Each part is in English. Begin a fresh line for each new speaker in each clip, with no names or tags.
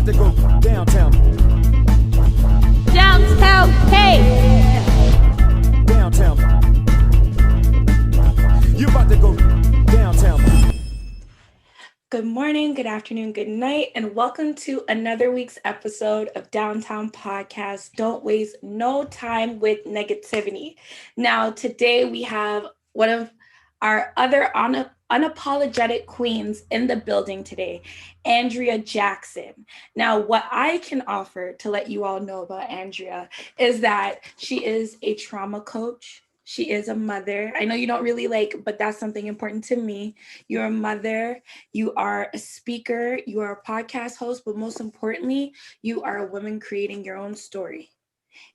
about to go downtown.
Downtown, hey!
Downtown. You about to go downtown.
Good morning, good afternoon, good night, and welcome to another week's episode of Downtown Podcast. Don't waste no time with negativity. Now, today we have one of our other unapologetic queens in the building today, Andrea Jackson. Now, what I can offer to let you all know about Andrea is that she is a trauma coach. She is a mother. I know you don't really but that's something important to me. You're a mother, you are a speaker, you are a podcast host, but most importantly, you are a woman creating your own story.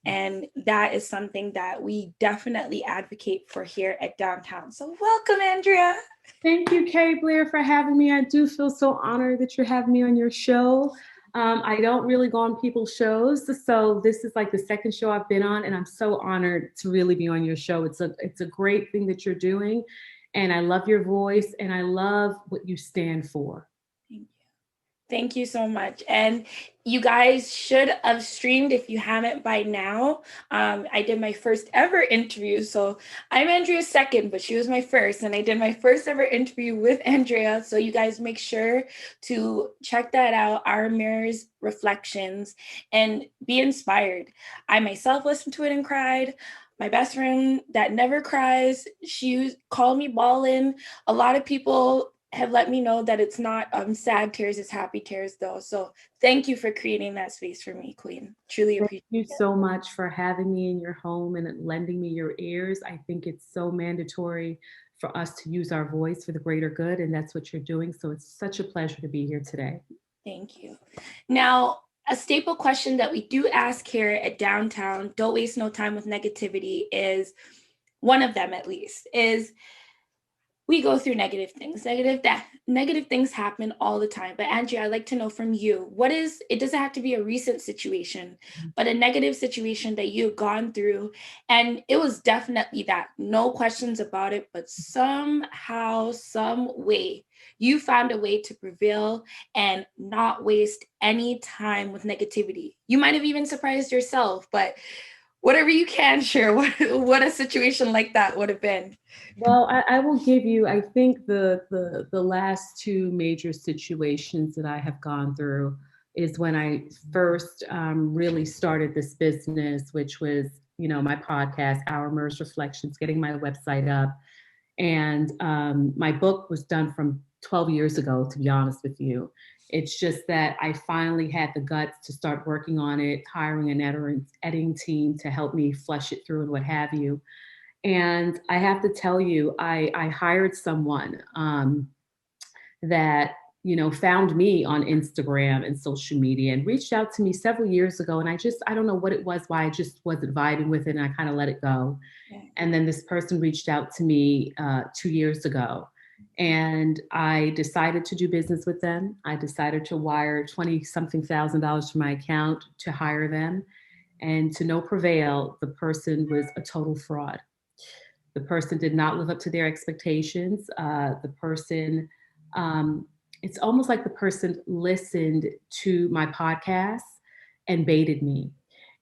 And that is something that we definitely advocate for here at Downtown. So welcome, Andrea.
Thank you, Kay Blair, for having me. I do feel so honored that you're having me on your show. I don't really go on people's shows, so this is like the second show I've been on, and I'm so honored to really be on your show. It's a great thing that you're doing, and I love your voice, and I love what you stand for.
Thank you so much. And you guys should have streamed if you haven't by now. I did my first ever interview. So I'm Andrea's second, but she was my first. And I did my first ever interview with Andrea. So you guys make sure to check that out, Our Mirrors Reflections, and be inspired. I myself listened to it and cried. My best friend that never cries, she called me bawling. A lot of people have let me know that it's not sad tears, it's happy tears though. So thank you for creating that space for me, Queen. Truly appreciate it.
Thank you so much for having me in your home and lending me your ears. I think it's so mandatory for us to use our voice for the greater good, and that's what you're doing. So it's such a pleasure to be here today.
Thank you. Now, a staple question that we do ask here at Downtown, don't waste no time with negativity, is one of them at least, is we go through negative things. Negative things happen all the time. But Andrea, I'd like to know from you, it doesn't have to be a recent situation, but a negative situation that you've gone through. And it was definitely that, no questions about it, but somehow, some way, you found a way to prevail and not waste any time with negativity. You might have even surprised yourself, but whatever you can share, what a situation like that would have been.
Well, I will give you, I think the last two major situations that I have gone through is when I first really started this business, which was, my podcast, Our Mirrors Reflections, getting my website up. And my book was done from 12 years ago, to be honest with you. It's just that I finally had the guts to start working on it, hiring an editing team to help me flesh it through and what have you. And I have to tell you, I hired someone that, found me on Instagram and social media and reached out to me several years ago. And I don't know what it was, why I just wasn't vibing with it. And I kind of let it go. Yeah. And then this person reached out to me 2 years ago. And I decided to do business with them. I decided to wire $20-something thousand from my account to hire them. And to no prevail, the person was a total fraud. The person did not live up to their expectations. The person, it's almost like the person listened to my podcast and baited me.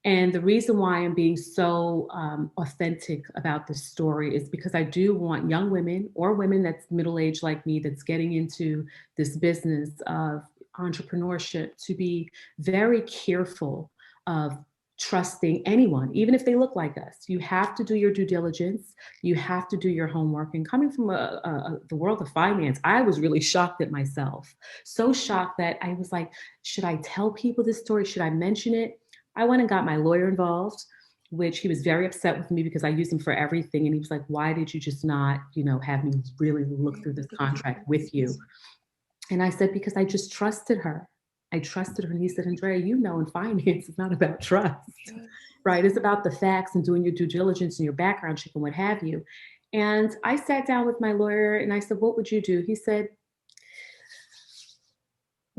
And the reason why I'm being so authentic about this story is because I do want young women or women that's middle-aged like me that's getting into this business of entrepreneurship to be very careful of trusting anyone, even if they look like us. You have to do your due diligence. You have to do your homework. And coming from the world of finance, I was really shocked at myself. So shocked that I was like, should I tell people this story? Should I mention it? I went and got my lawyer involved, which he was very upset with me because I used him for everything. And he was like, why did you just not, have me really look through this contract with you? And I said, because I just trusted her. I trusted her. And he said, Andrea, in finance, it's not about trust, right? It's about the facts and doing your due diligence and your background check and what have you. And I sat down with my lawyer and I said, what would you do? He said,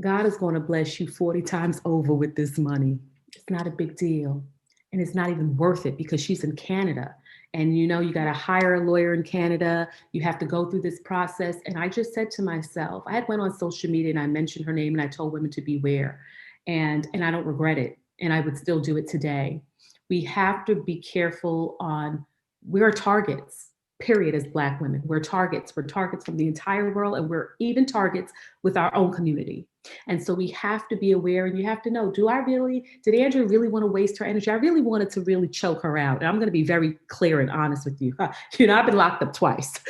God is going to bless you 40 times over with this money. It's not a big deal. And it's not even worth it because she's in Canada. And you got to hire a lawyer in Canada. You have to go through this process. And I just said to myself, I had went on social media and I mentioned her name and I told women to beware. and I don't regret it. And I would still do it today. We have to be careful on, we're targets, period, as Black women. We're targets. We're targets from the entire world, and we're even targets with our own community. And so we have to be aware, and you have to know, did Andrea really want to waste her energy? I really wanted to really choke her out. And I'm going to be very clear and honest with you. I've been locked up twice.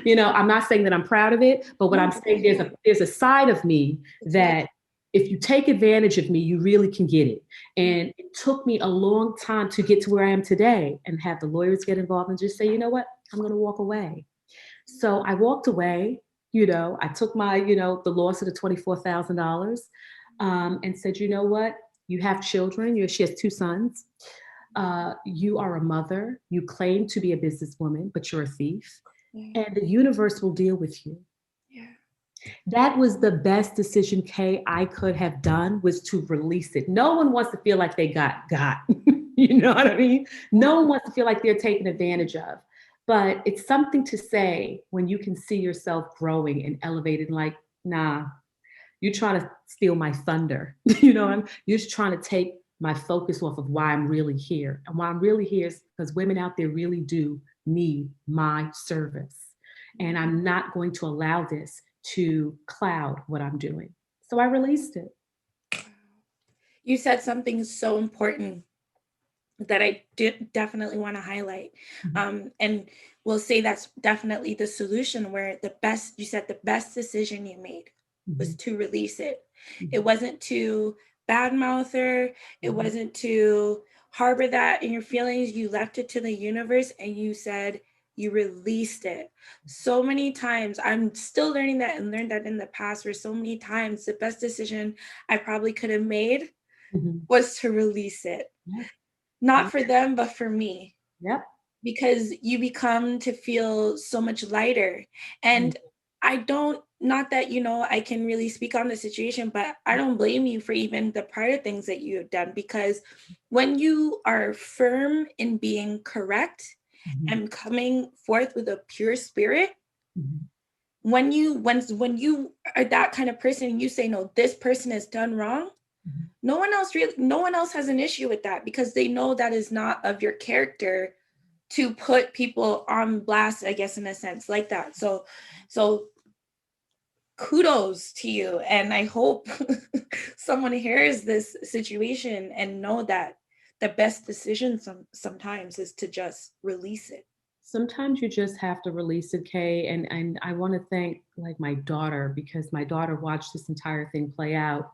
I'm not saying that I'm proud of it, but what I'm saying, there's a side of me that if you take advantage of me, you really can get it. And it took me a long time to get to where I am today and have the lawyers get involved and just say, you know what, I'm going to walk away. So I walked away. I took my, the loss of the $24,000 and said, you know what, you have children. She has 2 sons. You are a mother. You claim to be a businesswoman, but you're a thief. Yeah. And the universe will deal with you. Yeah. That was the best decision, Kay, I could have done, was to release it. No one wants to feel like they got. You know what I mean? No one wants to feel like they're taken advantage of. But it's something to say when you can see yourself growing and elevated, like, nah, you're trying to steal my thunder. You're just trying to take my focus off of why I'm really here. And why I'm really here is because women out there really do need my service. And I'm not going to allow this to cloud what I'm doing. So I released it.
You said something so important that I definitely want to highlight. And we'll say that's definitely the solution, where the best decision you made was to release it. It wasn't to badmouth her. It wasn't to harbor that in your feelings. You left it to the universe and you said, you released it. So many times, I'm still learning that and learned that in the past, where so many times the best decision I probably could have made was to release it. Not for them, but for me.
Yep.
Because you become to feel so much lighter. And I don't, not that, I can really speak on the situation, but I don't blame you for even the prior things that you have done, because when you are firm in being correct and coming forth with a pure spirit, when you are that kind of person and you say, no, this person has done wrong, no one else has an issue with that, because they know that is not of your character to put people on blast, I guess, in a sense like that. So kudos to you. And I hope someone hears this situation and know that the best decision sometimes is to just release it.
Sometimes you just have to release it, Kay. And I want to thank my daughter, because my daughter watched this entire thing play out.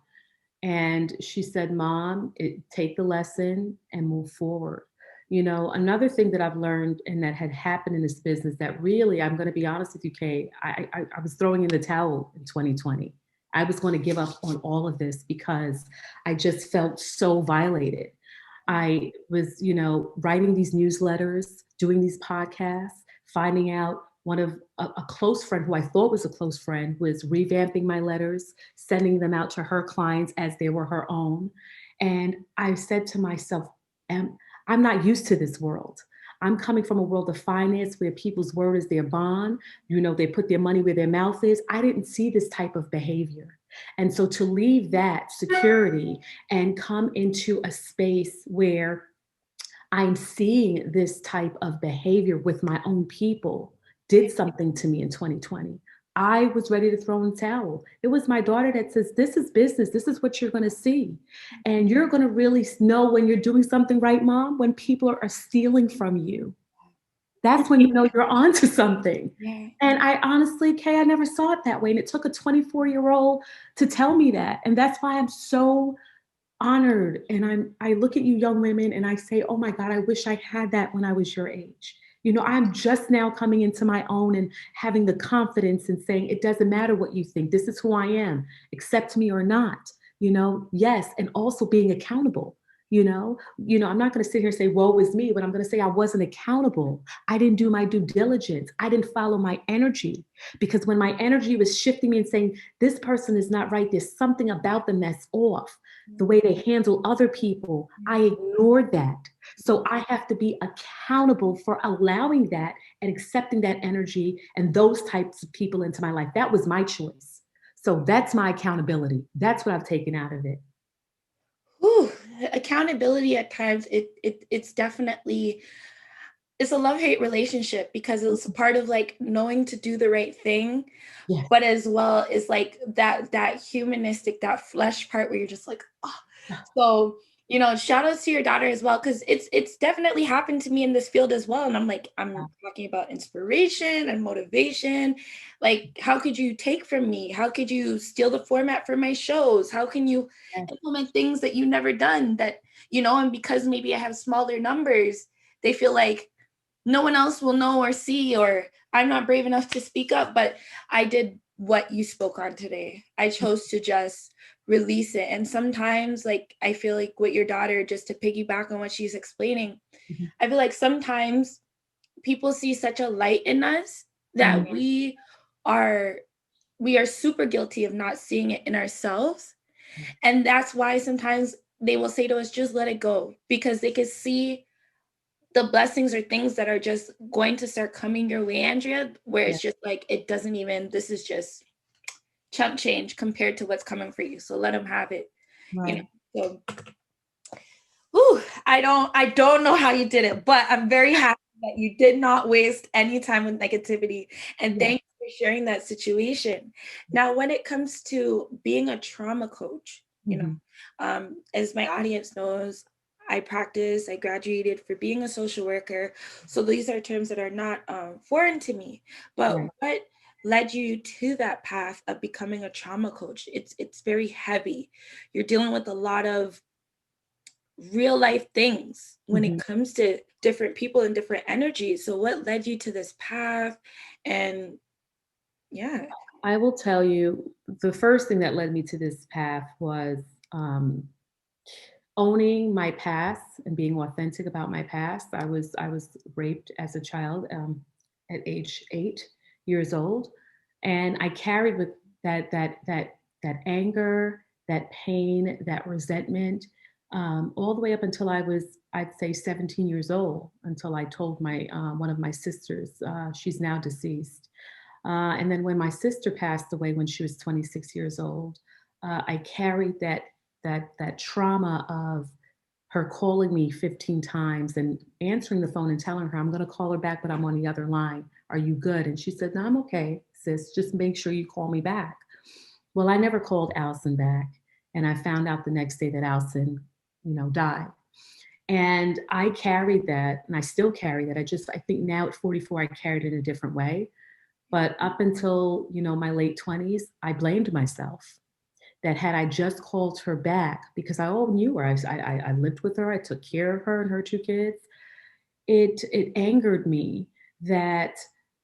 And she said, Mom, take the lesson and move forward. Another thing that I've learned and that had happened in this business that really, I'm going to be honest with you, Kay, I was throwing in the towel in 2020. I was going to give up on all of this because I just felt so violated. I was, writing these newsletters, doing these podcasts, finding out one of a close friend who I thought was a close friend was revamping my letters, sending them out to her clients as they were her own. And I said to myself, I'm not used to this world. I'm coming from a world of finance where people's word is their bond. They put their money where their mouth is. I didn't see this type of behavior. And so to leave that security and come into a space where I'm seeing this type of behavior with my own people did something to me in 2020. I was ready to throw in the towel. It was my daughter that says, this is business. This is what you're going to see. And you're going to really know when you're doing something right, Mom, when people are stealing from you. That's when you know you're onto something. Yeah. And I honestly, Kay, I never saw it that way. And it took a 24-year-old to tell me that. And that's why I'm so honored. And I look at you young women and I say, oh my God, I wish I had that when I was your age. I'm just now coming into my own and having the confidence and saying, it doesn't matter what you think. This is who I am. Accept me or not, yes. And also being accountable. I'm not going to sit here and say, woe is me, but I'm going to say I wasn't accountable. I didn't do my due diligence. I didn't follow my energy, because when my energy was shifting me and saying, this person is not right, there's something about them that's off. The way they handle other people, I ignored that. So I have to be accountable for allowing that and accepting that energy and those types of people into my life. That was my choice. So that's my accountability. That's what I've taken out of it.
Whew, accountability at times, it's definitely, it's a love-hate relationship because it's a part of like knowing to do the right thing,
Yes.
but as well as like that humanistic, that flesh part where you're just like, oh. So, shout out to your daughter as well, because it's definitely happened to me in this field as well. And I'm like, I'm talking about inspiration and motivation. Like, how could you take from me? How could you steal the format for my shows? How can you
Yes.
implement things that you've never done that, and because maybe I have smaller numbers, they feel like no one else will know or see, or I'm not brave enough to speak up. But I did what you spoke on today. I chose to just release it. And sometimes, like, I feel like with your daughter, just to piggyback on what she's explaining,
Mhm.
I feel like sometimes people see such a light in us that
Mhm.
we are super guilty of not seeing it in ourselves. And that's why sometimes they will say to us, just let it go, because they can see the blessings or things that are just going to start coming your way, Andrea, where
Yeah.
it's just like, it doesn't even, this is just chump change compared to what's coming for you. So let them have it,
Right.
So, whew, I don't know how you did it, but I'm very happy that you did not waste any time with negativity. And
Yeah.
thank you for sharing that situation. Now, when it comes to being a trauma coach,
Mhm.
as my audience knows, I graduated for being a social worker. So these are terms that are not foreign to me. But
Right.
what led you to that path of becoming a trauma coach? It's very heavy. You're dealing with a lot of real life things when it
Mhm.
comes to different people and different energies. So what led you to this path? And yeah.
I will tell you, the first thing that led me to this path was um, owning my past and being authentic about my past. I was raped as a child at age 8 years old, and I carried with that anger, that pain, that resentment, all the way up until I was, I'd say, 17 years old. Until I told my one of my sisters. She's now deceased. And then when my sister passed away when she was 26 years old, I carried that trauma of her calling me 15 times and answering the phone and telling her, I'm going to call her back, but I'm on the other line. Are you good? And she said, no, I'm okay, sis. Just make sure you call me back. Well, I never called Allison back. And I found out the next day that Allison, died. And I carried that, and I still carry that. I think now at 44, I carried it in a different way. But up until, my late 20s, I blamed myself that had I just called her back, because I all knew her, I lived with her, I took care of her and her 2 kids. It angered me that,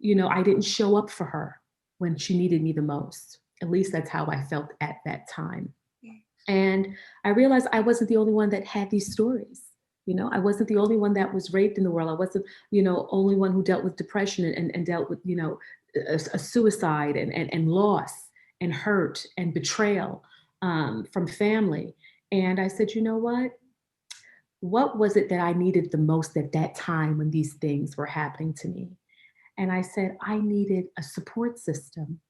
I didn't show up for her when she needed me the most. At least that's how I felt at that time. And I realized I wasn't the only one that had these stories. I wasn't the only one that was raped in the world. I wasn't, only one who dealt with depression and dealt with, a suicide and loss and hurt and betrayal from family. And I said, you know what? What was it that I needed the most at that time when these things were happening to me? And I said, I needed a support system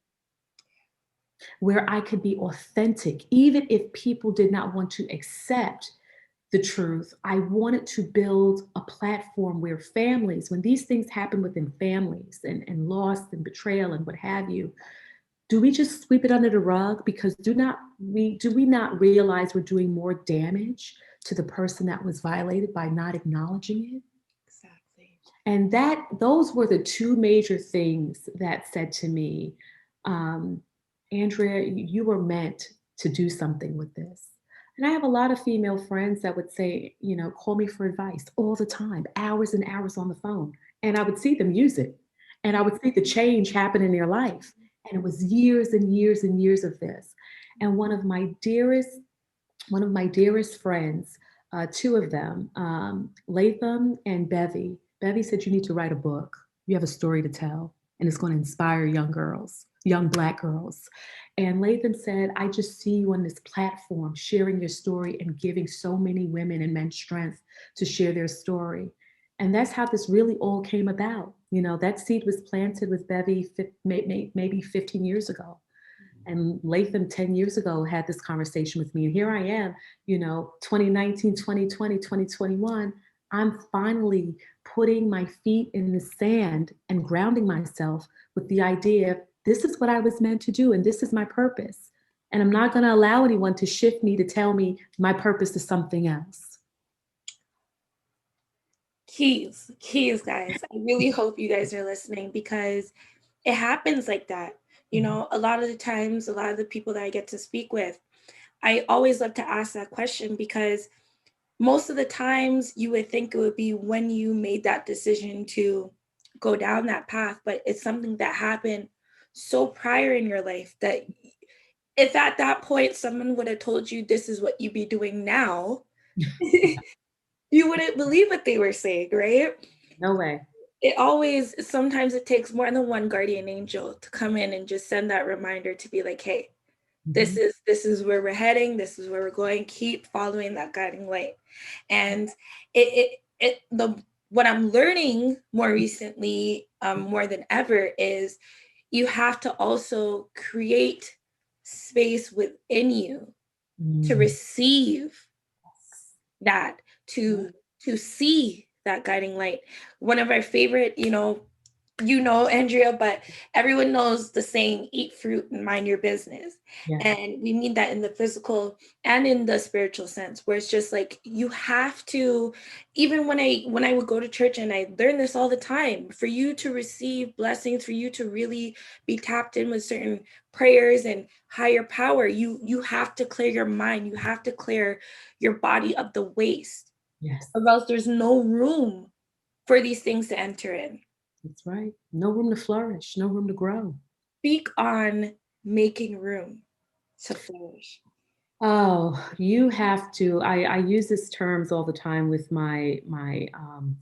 where I could be authentic, even if people did not want to accept the truth. I wanted to build a platform where families, when these things happen within families and loss and betrayal and what have you, do we just sweep it under the rug? Because do we not realize we're doing more damage to the person that was violated by not acknowledging it?
Exactly.
And those were the two major things that said to me, um, Andrea, you were meant to do something with this. And I have a lot of female friends that would say, call me for advice all the time, hours and hours on the phone. And I would see them use it. And I would see the change happen in their life. And it was years and years and years of this. And one of my dearest friends, two of them, Latham and Bevy. Bevy said, you need to write a book. You have a story to tell, and it's going to inspire young girls, young Black girls. And Latham said, I just see you on this platform sharing your story and giving so many women and men strength to share their story. And that's how this really all came about. That seed was planted with Bevy maybe 15 years ago. And Latham 10 years ago had this conversation with me. And here I am, 2019, 2020, 2021. I'm finally putting my feet in the sand and grounding myself with the idea of this is what I was meant to do and this is my purpose. And I'm not going to allow anyone to shift me to tell me my purpose is something else.
Keys, guys. I really hope you guys are listening because it happens like that. A lot of the times, a lot of the people that I get to speak with, I always love to ask that question because most of the times you would think it would be when you made that decision to go down that path, but it's something that happened so prior in your life that if at that point someone would have told you this is what you'd be doing now, you wouldn't believe what they were saying, right?
No way.
Sometimes it takes more than one guardian angel to come in and just send that reminder to be like, hey, this is where we're heading, this is where we're going, keep following that guiding light. And what I'm learning more recently, more than ever, is you have to also create space within you to receive that, to see that guiding light. One of our favorite, Andrea, but everyone knows the saying, eat fruit and mind your business.
Yeah.
And we mean that in the physical and in the spiritual sense, where it's just like, you have to, even when I would go to church, and I learn this all the time, for you to receive blessings, for you to really be tapped in with certain prayers and higher power, you have to clear your mind. You have to clear your body of the waste.
Yes.
Or else there's no room for these things to enter in.
That's right. No room to flourish, no room to grow.
Speak on making room to flourish.
Oh, you have to. I use these terms all the time with my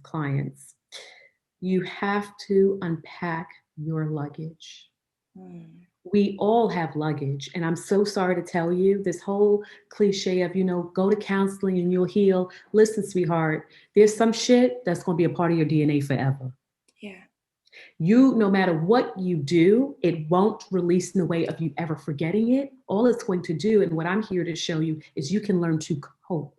clients. You have to unpack your luggage. We all have luggage. And I'm so sorry to tell you this whole cliche of, go to counseling and you'll heal. Listen, sweetheart, there's some shit that's going to be a part of your DNA forever.
Yeah.
No matter what you do, it won't release in the way of you ever forgetting it. All it's going to do, and what I'm here to show you, is you can learn to cope.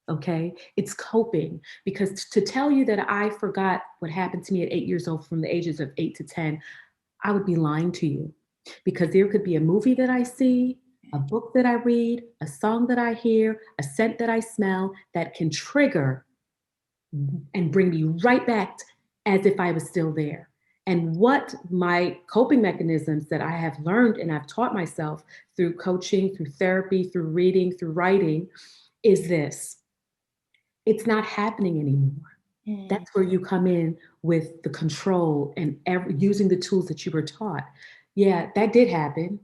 Okay? It's coping. Because to tell you that I forgot what happened to me at 8 years old from the ages of 8 to 10, I would be lying to you. Because there could be a movie that I see, a book that I read, a song that I hear, a scent that I smell that can trigger and bring me right back as if I was still there. And what my coping mechanisms that I have learned and I've taught myself through coaching, through therapy, through reading, through writing, is this. It's not happening anymore. That's where you come in with the control and using the tools that you were taught. Yeah, that did happen.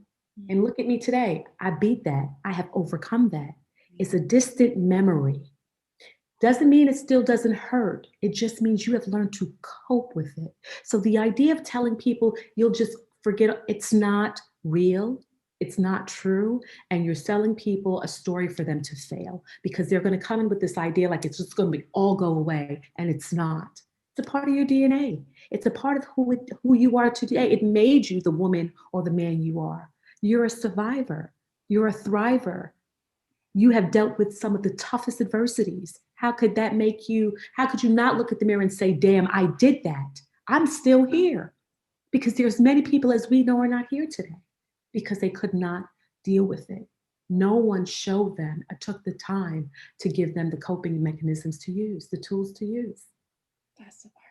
And look at me today. I beat that. I have overcome that. It's a distant memory. Doesn't mean it still doesn't hurt. It just means you have learned to cope with it. So the idea of telling people you'll just forget, it's not real. It's not true. And you're selling people a story for them to fail because they're going to come in with this idea like it's just going to all go away. And it's not. It's a part of your DNA. It's a part of who you are today. It made you the woman or the man you are. You're a survivor. You're a thriver. You have dealt with some of the toughest adversities. How could you not look at the mirror and say, damn, I did that. I'm still here. Because there's many people, as we know, are not here today because they could not deal with it. No one showed them or took the time to give them the coping mechanisms to use, the tools to use.
That's the part.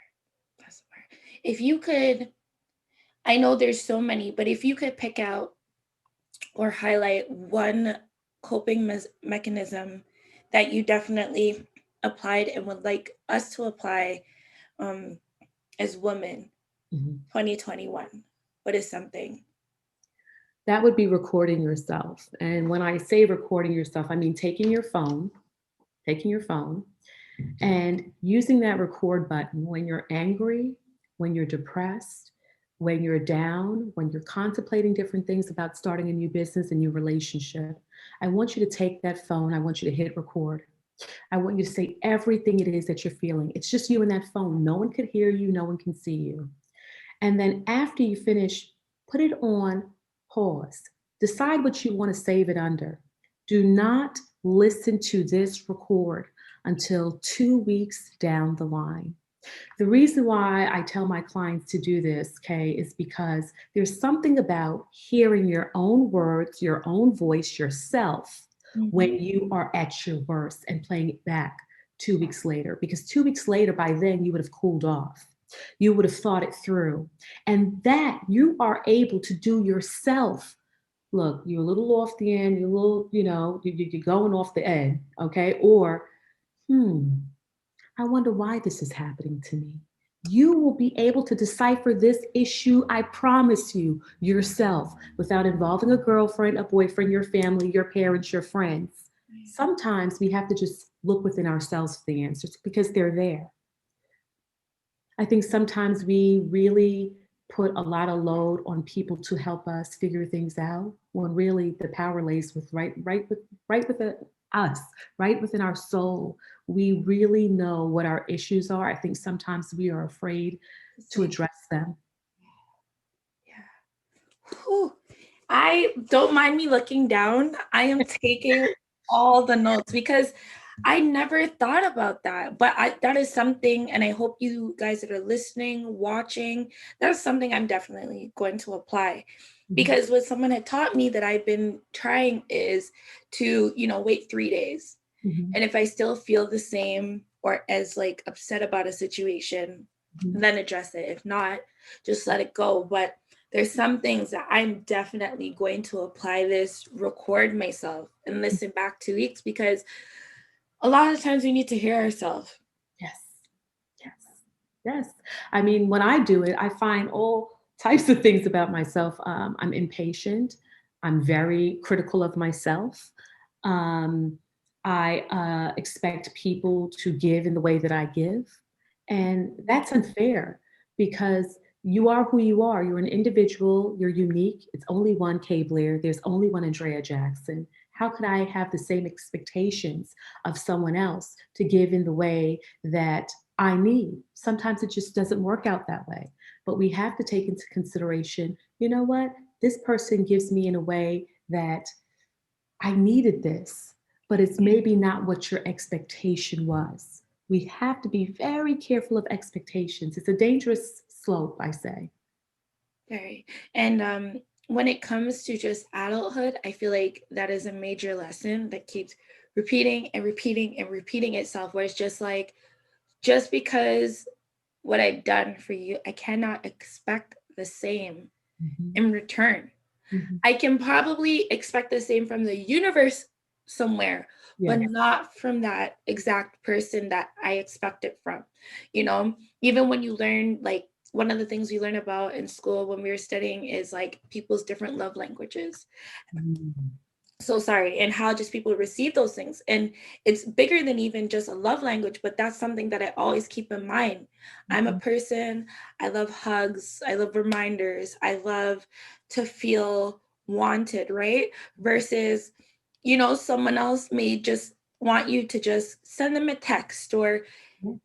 If you could, I know there's so many, but if you could pick out or highlight one coping mechanism that you definitely applied and would like us to apply as women, 2021, what is something?
That would be recording yourself. And when I say recording yourself, I mean taking your phone and using that record button when you're angry, when you're depressed, when you're down, when you're contemplating different things about starting a new business, a new relationship. I want you to take that phone. I want you to hit record. I want you to say everything it is that you're feeling. It's just you and that phone. No one could hear you. No one can see you. And then after you finish, put it on pause, decide what you want to save it under. Do not listen to this record until 2 weeks down the line. The reason why I tell my clients to do this, Kay, is because there's something about hearing your own words, your own voice, yourself, when you are at your worst and playing it back 2 weeks later. Because 2 weeks later, by then, you would have cooled off. You would have thought it through. And that you are able to do yourself. Look, you're a little off the end, you're a little, you're going off the end, okay? Or, I wonder why this is happening to me. You will be able to decipher this issue, I promise you, yourself, without involving a girlfriend, a boyfriend, your family, your parents, your friends. Sometimes we have to just look within ourselves for the answers because they're there. I think sometimes we really put a lot of load on people to help us figure things out when really the power lays with right within us, right within our soul. We really know what our issues are. I think sometimes we are afraid to address them.
Yeah. Whew. I don't mind me looking down. I am taking all the notes because I never thought about that, but that is something, and I hope you guys that are listening, watching, that's something I'm definitely going to apply. Because what someone had taught me that I've been trying is to, wait 3 days. And if I still feel the same or as like upset about a situation, then address it. If not, just let it go. But there's some things that I'm definitely going to apply this, record myself and listen back 2 weeks because a lot of times we need to hear ourselves.
Yes. I mean, when I do it, I find all types of things about myself. I'm impatient. I'm very critical of myself. I expect people to give in the way that I give. And that's unfair because you are who you are. You're an individual. You're unique. It's only one Kay Blair. There's only one Andrea Jackson. How could I have the same expectations of someone else to give in the way that I need? Sometimes it just doesn't work out that way. But we have to take into consideration, you know what? This person gives me in a way that I needed this, but it's maybe not what your expectation was. We have to be very careful of expectations. It's a dangerous slope, I say.
Very. And when it comes to just adulthood, I feel like that is a major lesson that keeps repeating and repeating and repeating itself, where it's just like, just because what I've done for you, I cannot expect the same in return. I can probably expect the same from the universe somewhere, but not from that exact person that I expect it from. Even when you learn, like, one of the things we learn about in school when we were studying is like people's different love languages. So sorry, and how just people receive those things. And it's bigger than even just a love language, but that's something that I always keep in mind. I'm a person, I love hugs, I love reminders, I love to feel wanted, right? Versus, someone else may just want you to just send them a text, or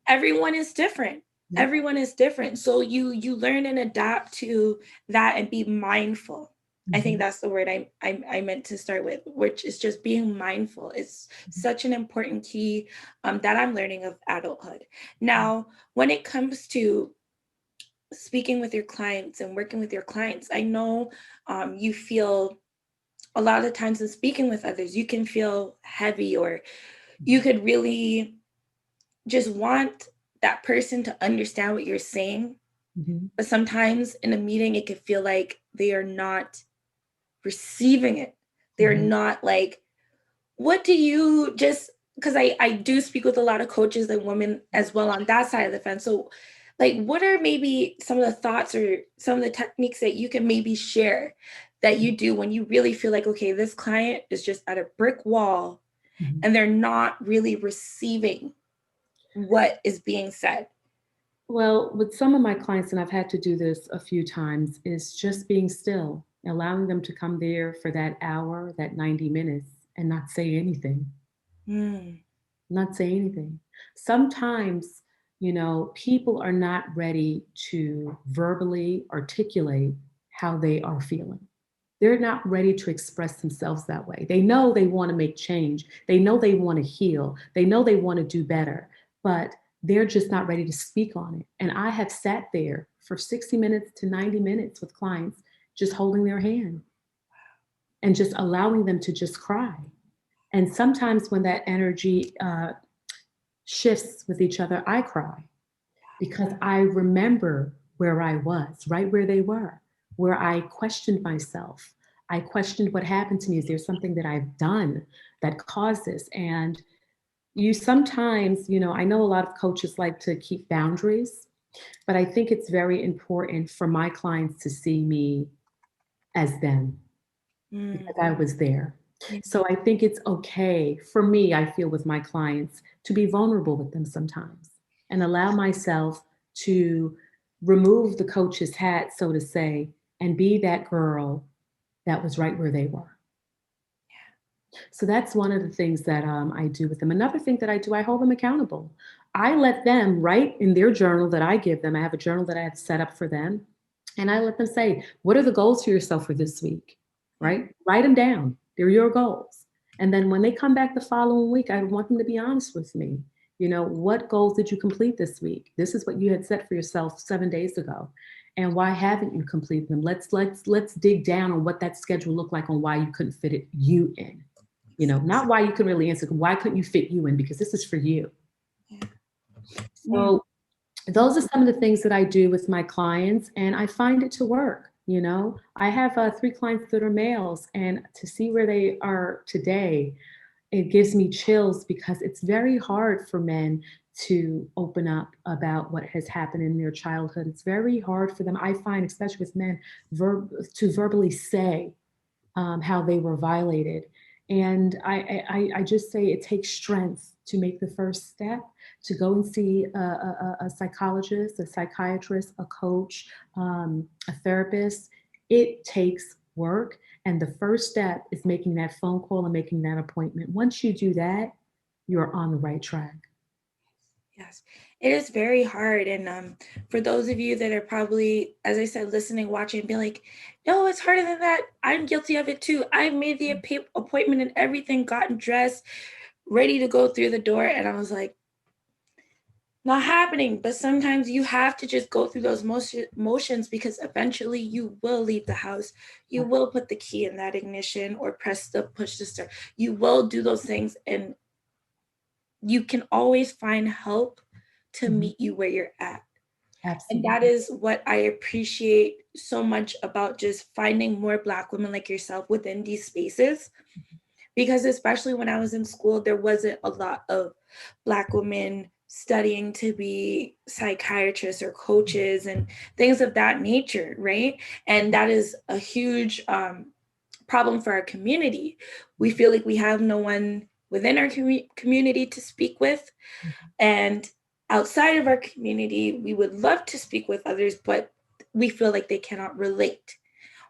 everyone is different. Everyone is different. So you learn and adapt to that and be mindful. I think that's the word I meant to start with, which is just being mindful. It's such an important key that I'm learning of adulthood. Now, when it comes to speaking with your clients and working with your clients, I know you feel a lot of the times in speaking with others, you can feel heavy, or you could really just want that person to understand what you're saying. But sometimes in a meeting, it could feel like they are not receiving it. They're not like, what do you just, because I do speak with a lot of coaches and women as well on that side of the fence. So like, what are maybe some of the thoughts or some of the techniques that you can maybe share that you do when you really feel like, okay, this client is just at a brick wall and they're not really receiving what is being said?
Well, with some of my clients, and I've had to do this a few times, is just being still, allowing them to come there for that hour, that 90 minutes, and not say anything. Not say anything. Sometimes, people are not ready to verbally articulate how they are feeling. they're not ready to express themselves that way. They know they want to make change. They know they want to heal. They know they want to do better, but they're just not ready to speak on it. And I have sat there for 60 minutes to 90 minutes with clients, just holding their hand and just allowing them to just cry. And sometimes when that energy shifts with each other, I cry because I remember where I was, right where they were, where I questioned myself. I questioned what happened to me. Is there something that I've done that caused this? And you sometimes, I know a lot of coaches like to keep boundaries, but I think it's very important for my clients to see me as them because I was there. So I think it's okay for me, I feel with my clients, to be vulnerable with them sometimes and allow myself to remove the coach's hat, so to say, and be that girl that was right where they were. So that's one of the things that I do with them. Another thing that I do, I hold them accountable. I let them write in their journal that I give them. I have a journal that I have set up for them. And I let them say, what are the goals for yourself for this week, right? Write them down. They're your goals. And then when they come back the following week, I want them to be honest with me. What goals did you complete this week? This is what you had set for yourself 7 days ago. And why haven't you completed them? Let's dig down on what that schedule looked like, on why you couldn't fit it you in. Not why you couldn't really answer, why couldn't you fit you in? Because this is for you. So those are some of the things that I do with my clients, and I find it to work. I have 3 clients that are males, and to see where they are today, it gives me chills because it's very hard for men to open up about what has happened in their childhood. It's very hard for them, I find, especially with men, to verbally say how they were violated. And I just say it takes strength to make the first step, to go and see a psychologist, a psychiatrist, a coach, a therapist. It takes work. And the first step is making that phone call and making that appointment. Once you do that, you're on the right track.
Yes, it is very hard. And for those of you that are probably, as I said, listening, watching, be like, no, it's harder than that. I'm guilty of it too. I made the appointment and everything, gotten dressed, ready to go through the door. And I was like, not happening. But sometimes you have to just go through those motions, because eventually you will leave the house. You will put the key in that ignition or push the start. You will do those things, and you can always find help to meet you where you're at.
Absolutely.
And that is what I appreciate so much about just finding more Black women like yourself within these spaces. Because especially when I was in school, there wasn't a lot of Black women studying to be psychiatrists or coaches and things of that nature, right? And that is a huge problem for our community. We feel like we have no one within our community to speak with. And outside of our community, we would love to speak with others, but we feel like they cannot relate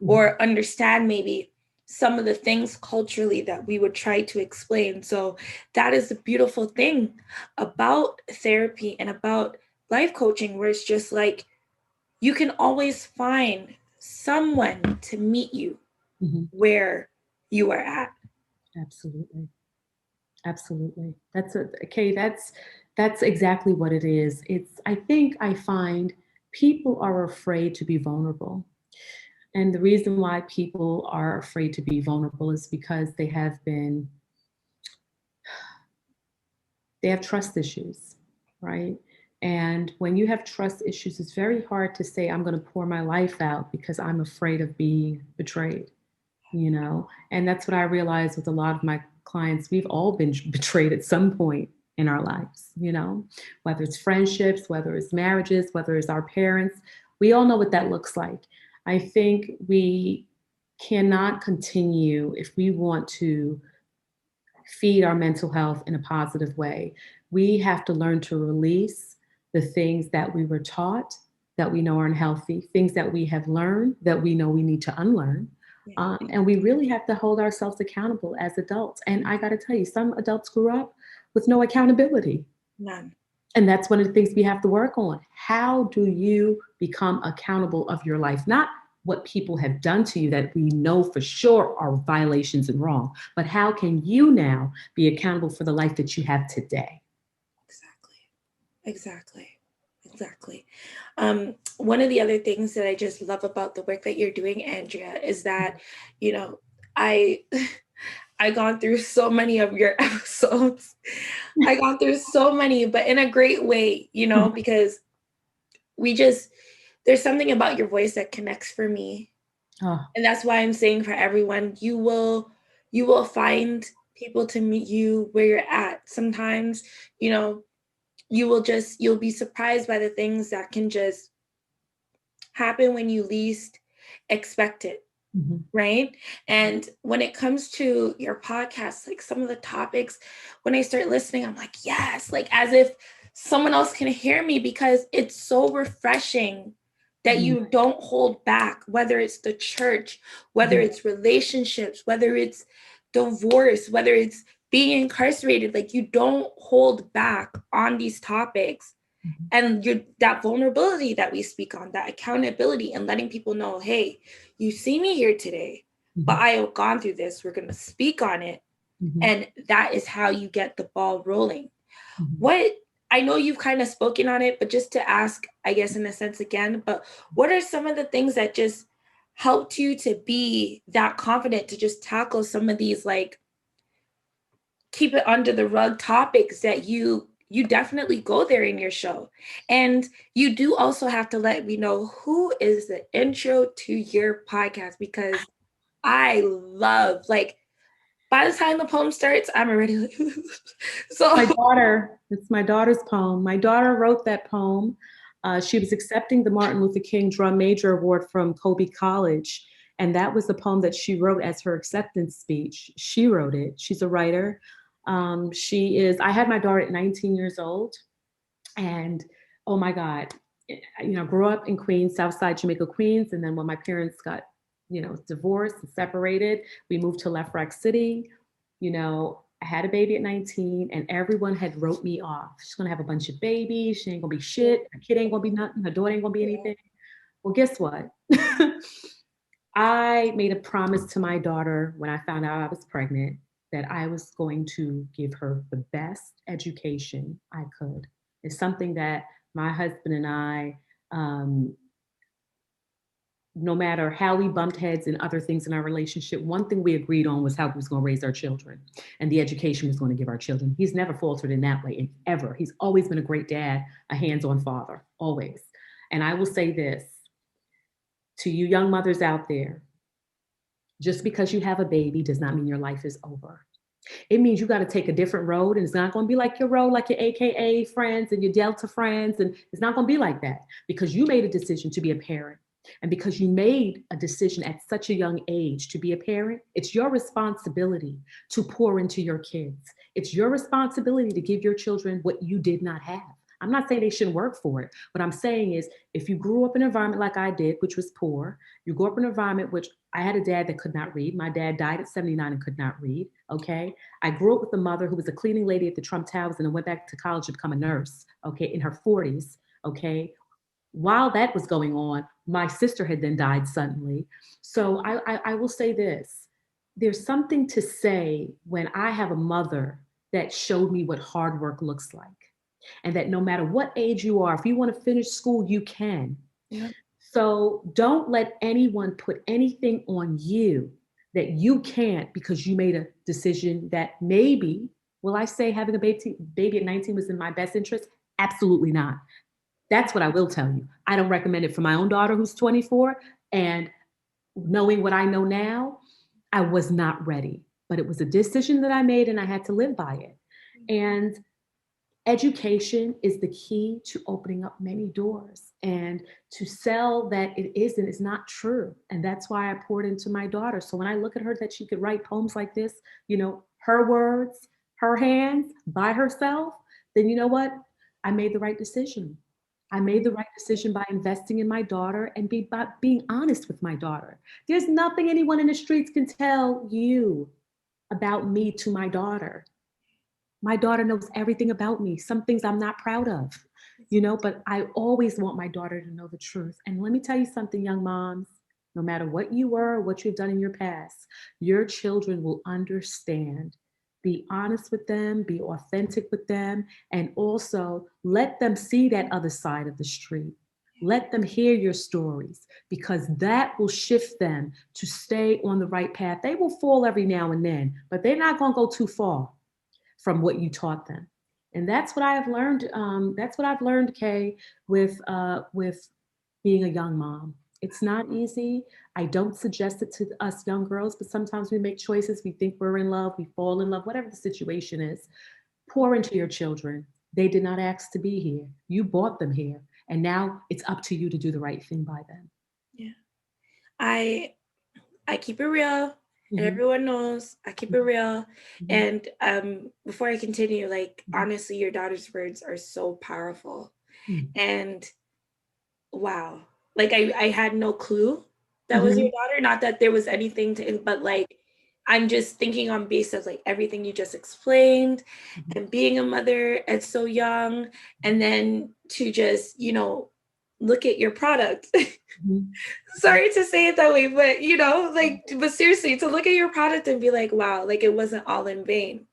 or understand maybe some of the things culturally that we would try to explain. So that is the beautiful thing about therapy and about life coaching, where it's just like, you can always find someone to meet you where you are at.
Absolutely. Absolutely. That's exactly what it is. I find people are afraid to be vulnerable. And the reason why people are afraid to be vulnerable is because they have trust issues, right? And when you have trust issues, it's very hard to say, I'm going to pour my life out because I'm afraid of being betrayed, And that's what I realized with a lot of my clients. We've all been betrayed at some point in our lives, whether it's friendships, whether it's marriages, whether it's our parents. We all know what that looks like. I think we cannot continue, if we want to feed our mental health in a positive way. We have to learn to release the things that we were taught that we know are unhealthy, things that we have learned that we know we need to unlearn. And we really have to hold ourselves accountable as adults. And I got to tell you, some adults grew up with no accountability.
None.
And that's one of the things we have to work on. How do you become accountable of your life? Not what people have done to you that we know for sure are violations and wrong, but how can you now be accountable for the life that you have today?
Exactly. One of the other things that I just love about the work that you're doing, Andrea, is that, you know, I I gone through so many of your episodes. I gone through so many, but in a great way, you know, because there's something about your voice that connects for me.
Oh,
And that's why I'm saying for everyone, you will find people to meet you where you're at. Sometimes, you know, you'll be surprised by the things that can just happen when you least expect it. Right. And when it comes to your podcast, like some of the topics, when I start listening, I'm like, yes, like as if someone else can hear me, because it's so refreshing that you don't hold back, whether it's the church, whether it's relationships, whether it's divorce, whether it's being incarcerated, like you don't hold back on these topics. And that vulnerability that we speak on, that accountability, and letting people know, hey, you see me here today, but I have gone through this. We're going to speak on it. And that is how you get the ball rolling. What I know you've kind of spoken on it, but just to ask, I guess, in a sense again, but what are some of the things that just helped you to be that confident to just tackle some of these, like, keep it under the rug topics that you definitely go there in your show? And you do also have to let me know who is the intro to your podcast, because I love, like, by the time the poem starts, I'm already like, so
it's my daughter's poem. My daughter wrote that poem. She was accepting the Martin Luther King Drum Major Award from Kobe College. And that was the poem that she wrote as her acceptance speech. She wrote it. She's a writer. I had my daughter at 19 years old. And oh my God, grew up in Queens, Southside Jamaica, Queens. And then when my parents got, divorced and separated, we moved to Left Rock City. I had a baby at 19 and everyone had wrote me off. She's gonna have a bunch of babies. She ain't gonna be shit. Her kid ain't gonna be nothing. Her daughter ain't gonna be anything. Well, guess what? I made a promise to my daughter when I found out I was pregnant that I was going to give her the best education I could. It's something that my husband and I, no matter how we bumped heads and other things in our relationship, one thing we agreed on was how we was going to raise our children and the education we was going to give our children. He's never faltered in that way, ever. He's always been a great dad, a hands-on father, always. And I will say this to you young mothers out there: just because you have a baby does not mean your life is over. It means you got to take a different road, and it's not going to be like your road, like your AKA friends and your Delta friends. And it's not going to be like that because you made a decision to be a parent. And because you made a decision at such a young age to be a parent, it's your responsibility to pour into your kids. It's your responsibility to give your children what you did not have. I'm not saying they shouldn't work for it. What I'm saying is, if you grew up in an environment like I did, which was poor, you grew up in an environment which I had a dad that could not read. My dad died at 79 and could not read, okay? I grew up with a mother who was a cleaning lady at the Trump Towers and then went back to college to become a nurse, okay, in her 40s, okay? While that was going on, my sister had then died suddenly. So I will say this: there's something to say when I have a mother that showed me what hard work looks like. And that no matter what age you are, if you want to finish school, you can.
Yeah.
So don't let anyone put anything on you that you can't, because you made a decision that maybe, will I say having a baby at 19 was in my best interest? Absolutely not. That's what I will tell you. I don't recommend it for my own daughter who's 24. And knowing what I know now, I was not ready. But it was a decision that I made and I had to live by it. And education is the key to opening up many doors, and to sell that it isn't is not true. And that's why I poured into my daughter. So when I look at her, that she could write poems like this, her words, her hands, by herself, then you know what? I made the right decision. I made the right decision by investing in my daughter and by being honest with my daughter. There's nothing anyone in the streets can tell you about me to my daughter. My daughter knows everything about me. Some things I'm not proud of, but I always want my daughter to know the truth. And let me tell you something, young moms, No matter what you were, or what you've done in your past, your children will understand. Be honest with them, be authentic with them, and also let them see that other side of the street. Let them hear your stories because that will shift them to stay on the right path. They will fall every now and then, but they're not going to go too far from what you taught them. And that's what I have learned. That's what I've learned, Kay, with being a young mom. It's not easy. I don't suggest it to us young girls, but sometimes we make choices. We think we're in love, we fall in love, whatever the situation is. Pour into your children. They did not ask to be here. You brought them here. And now it's up to you to do the right thing by them.
Yeah. I keep it real. And
Mhm.
everyone knows I keep it real.
Mhm.
And before I continue, like, honestly, your daughter's words are so powerful.
Mhm.
And wow, like I had no clue that was your daughter. Not that there was anything to, but like I'm just thinking on base of like everything you just explained
Mhm.
and being a mother at so young, and then to just, look at your product.
Mhm.
Sorry to say it that way, but like, but seriously, to look at your product and be like, wow, like it wasn't all in vain,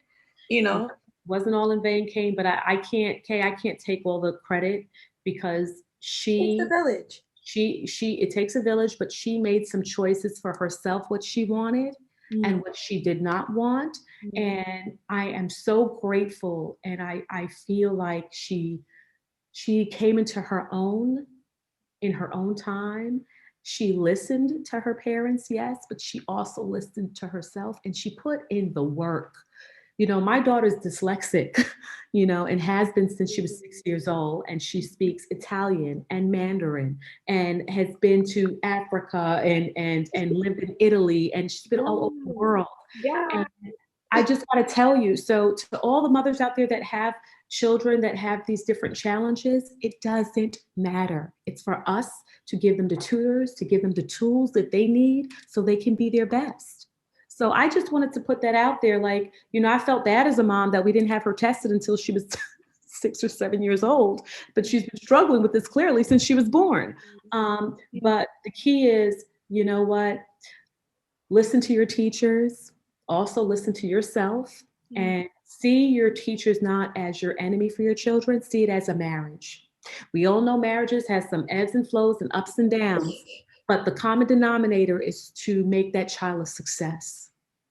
you know?
Wasn't all in vain, Kane, but I can't, Kay, I can't take all the credit because
It's the village.
it takes a village, but she made some choices for herself, what she wanted and what she did not want. And I am so grateful. And I feel like she came into her own in her own time. She listened to her parents, yes, but she also listened to herself and she put in the work. My daughter's dyslexic, and has been since she was 6 years old. And she speaks Italian and Mandarin and has been to Africa and lived in Italy. And she's been all over the world.
Yeah.
And I just got to tell you, so to all the mothers out there that have children that have these different challenges, it doesn't matter. It's for us to give them the tutors, to give them the tools that they need so they can be their best. So I just wanted to put that out there. Like, I felt bad as a mom that we didn't have her tested until she was 6 or 7 years old, but she's been struggling with this clearly since she was born. But the key is, you know what? Listen to your teachers, also listen to yourself, and see your teachers not as your enemy for your children, see it as a marriage. We all know marriages has some ebbs and flows and ups and downs, but the common denominator is to make that child a success.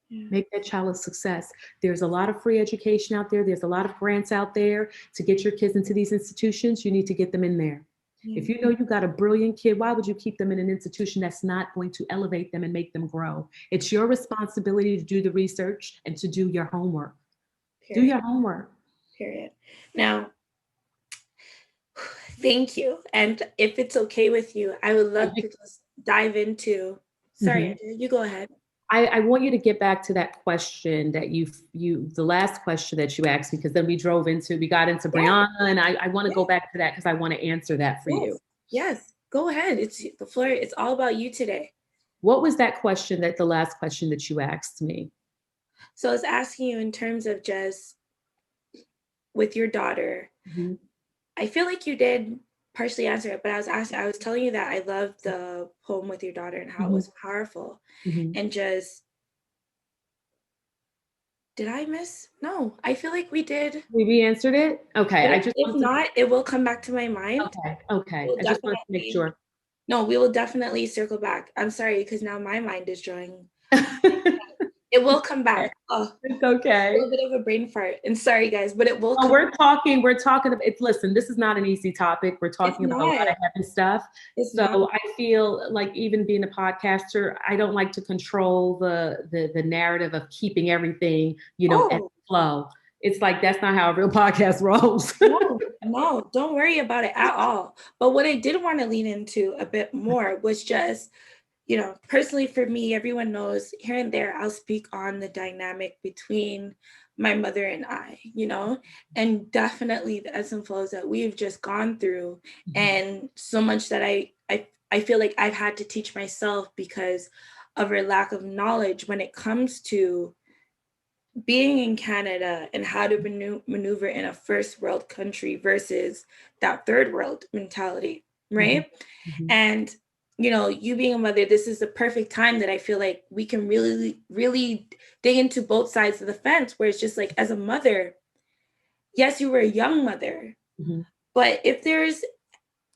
Make that child a success. There's a lot of free education out there. There's a lot of grants out there to get your kids into these institutions. You need to get them in there. If you know you got a brilliant kid, why would you keep them in an institution that's not going to elevate them and make them grow? It's your responsibility to do the research and to do your homework.
Period.
Do your homework.
Period. Now, thank you. And if it's okay with you, I would love to just dive into. Sorry, Andrea, you go ahead.
I want you to get back to that question that the last question that you asked me, because then we got into Brianna, and I want to go back to that because I want to answer that for you.
Yes, go ahead. It's the floor. It's all about you today.
What was that question, the last question that you asked me?
So I was asking you in terms of just with your daughter. I feel like you did partially answer it, but I was telling you that I loved the poem with your daughter and how it was powerful. And just, did I miss? No, I feel like we did.
We answered it? Okay.
If not, it will come back to my mind.
Okay. I just wanted to make sure.
No, we will definitely circle back. I'm sorry, because now my mind is drawing. It will come back. Oh,
it's okay.
A little bit of a brain fart. And sorry, guys, but it will.
We're talking about it. Listen, this is not an easy topic. We're talking about a lot of heavy stuff. I feel like, even being a podcaster, I don't like to control the narrative of keeping everything, at flow. It's like, that's not how a real podcast rolls.
No, don't worry about it at all. But what I did want to lean into a bit more was just, personally for me, everyone knows here and there, I'll speak on the dynamic between my mother and I, and definitely the ebbs and flows that we've just gone through. And so much that I feel like I've had to teach myself because of her lack of knowledge when it comes to being in Canada and how to maneuver in a first world country versus that third world mentality, right? And you know, you being a mother, this is the perfect time that I feel like we can really, really dig into both sides of the fence, where it's just like, as a mother, yes, you were a young mother,
Mm-hmm.
but if there's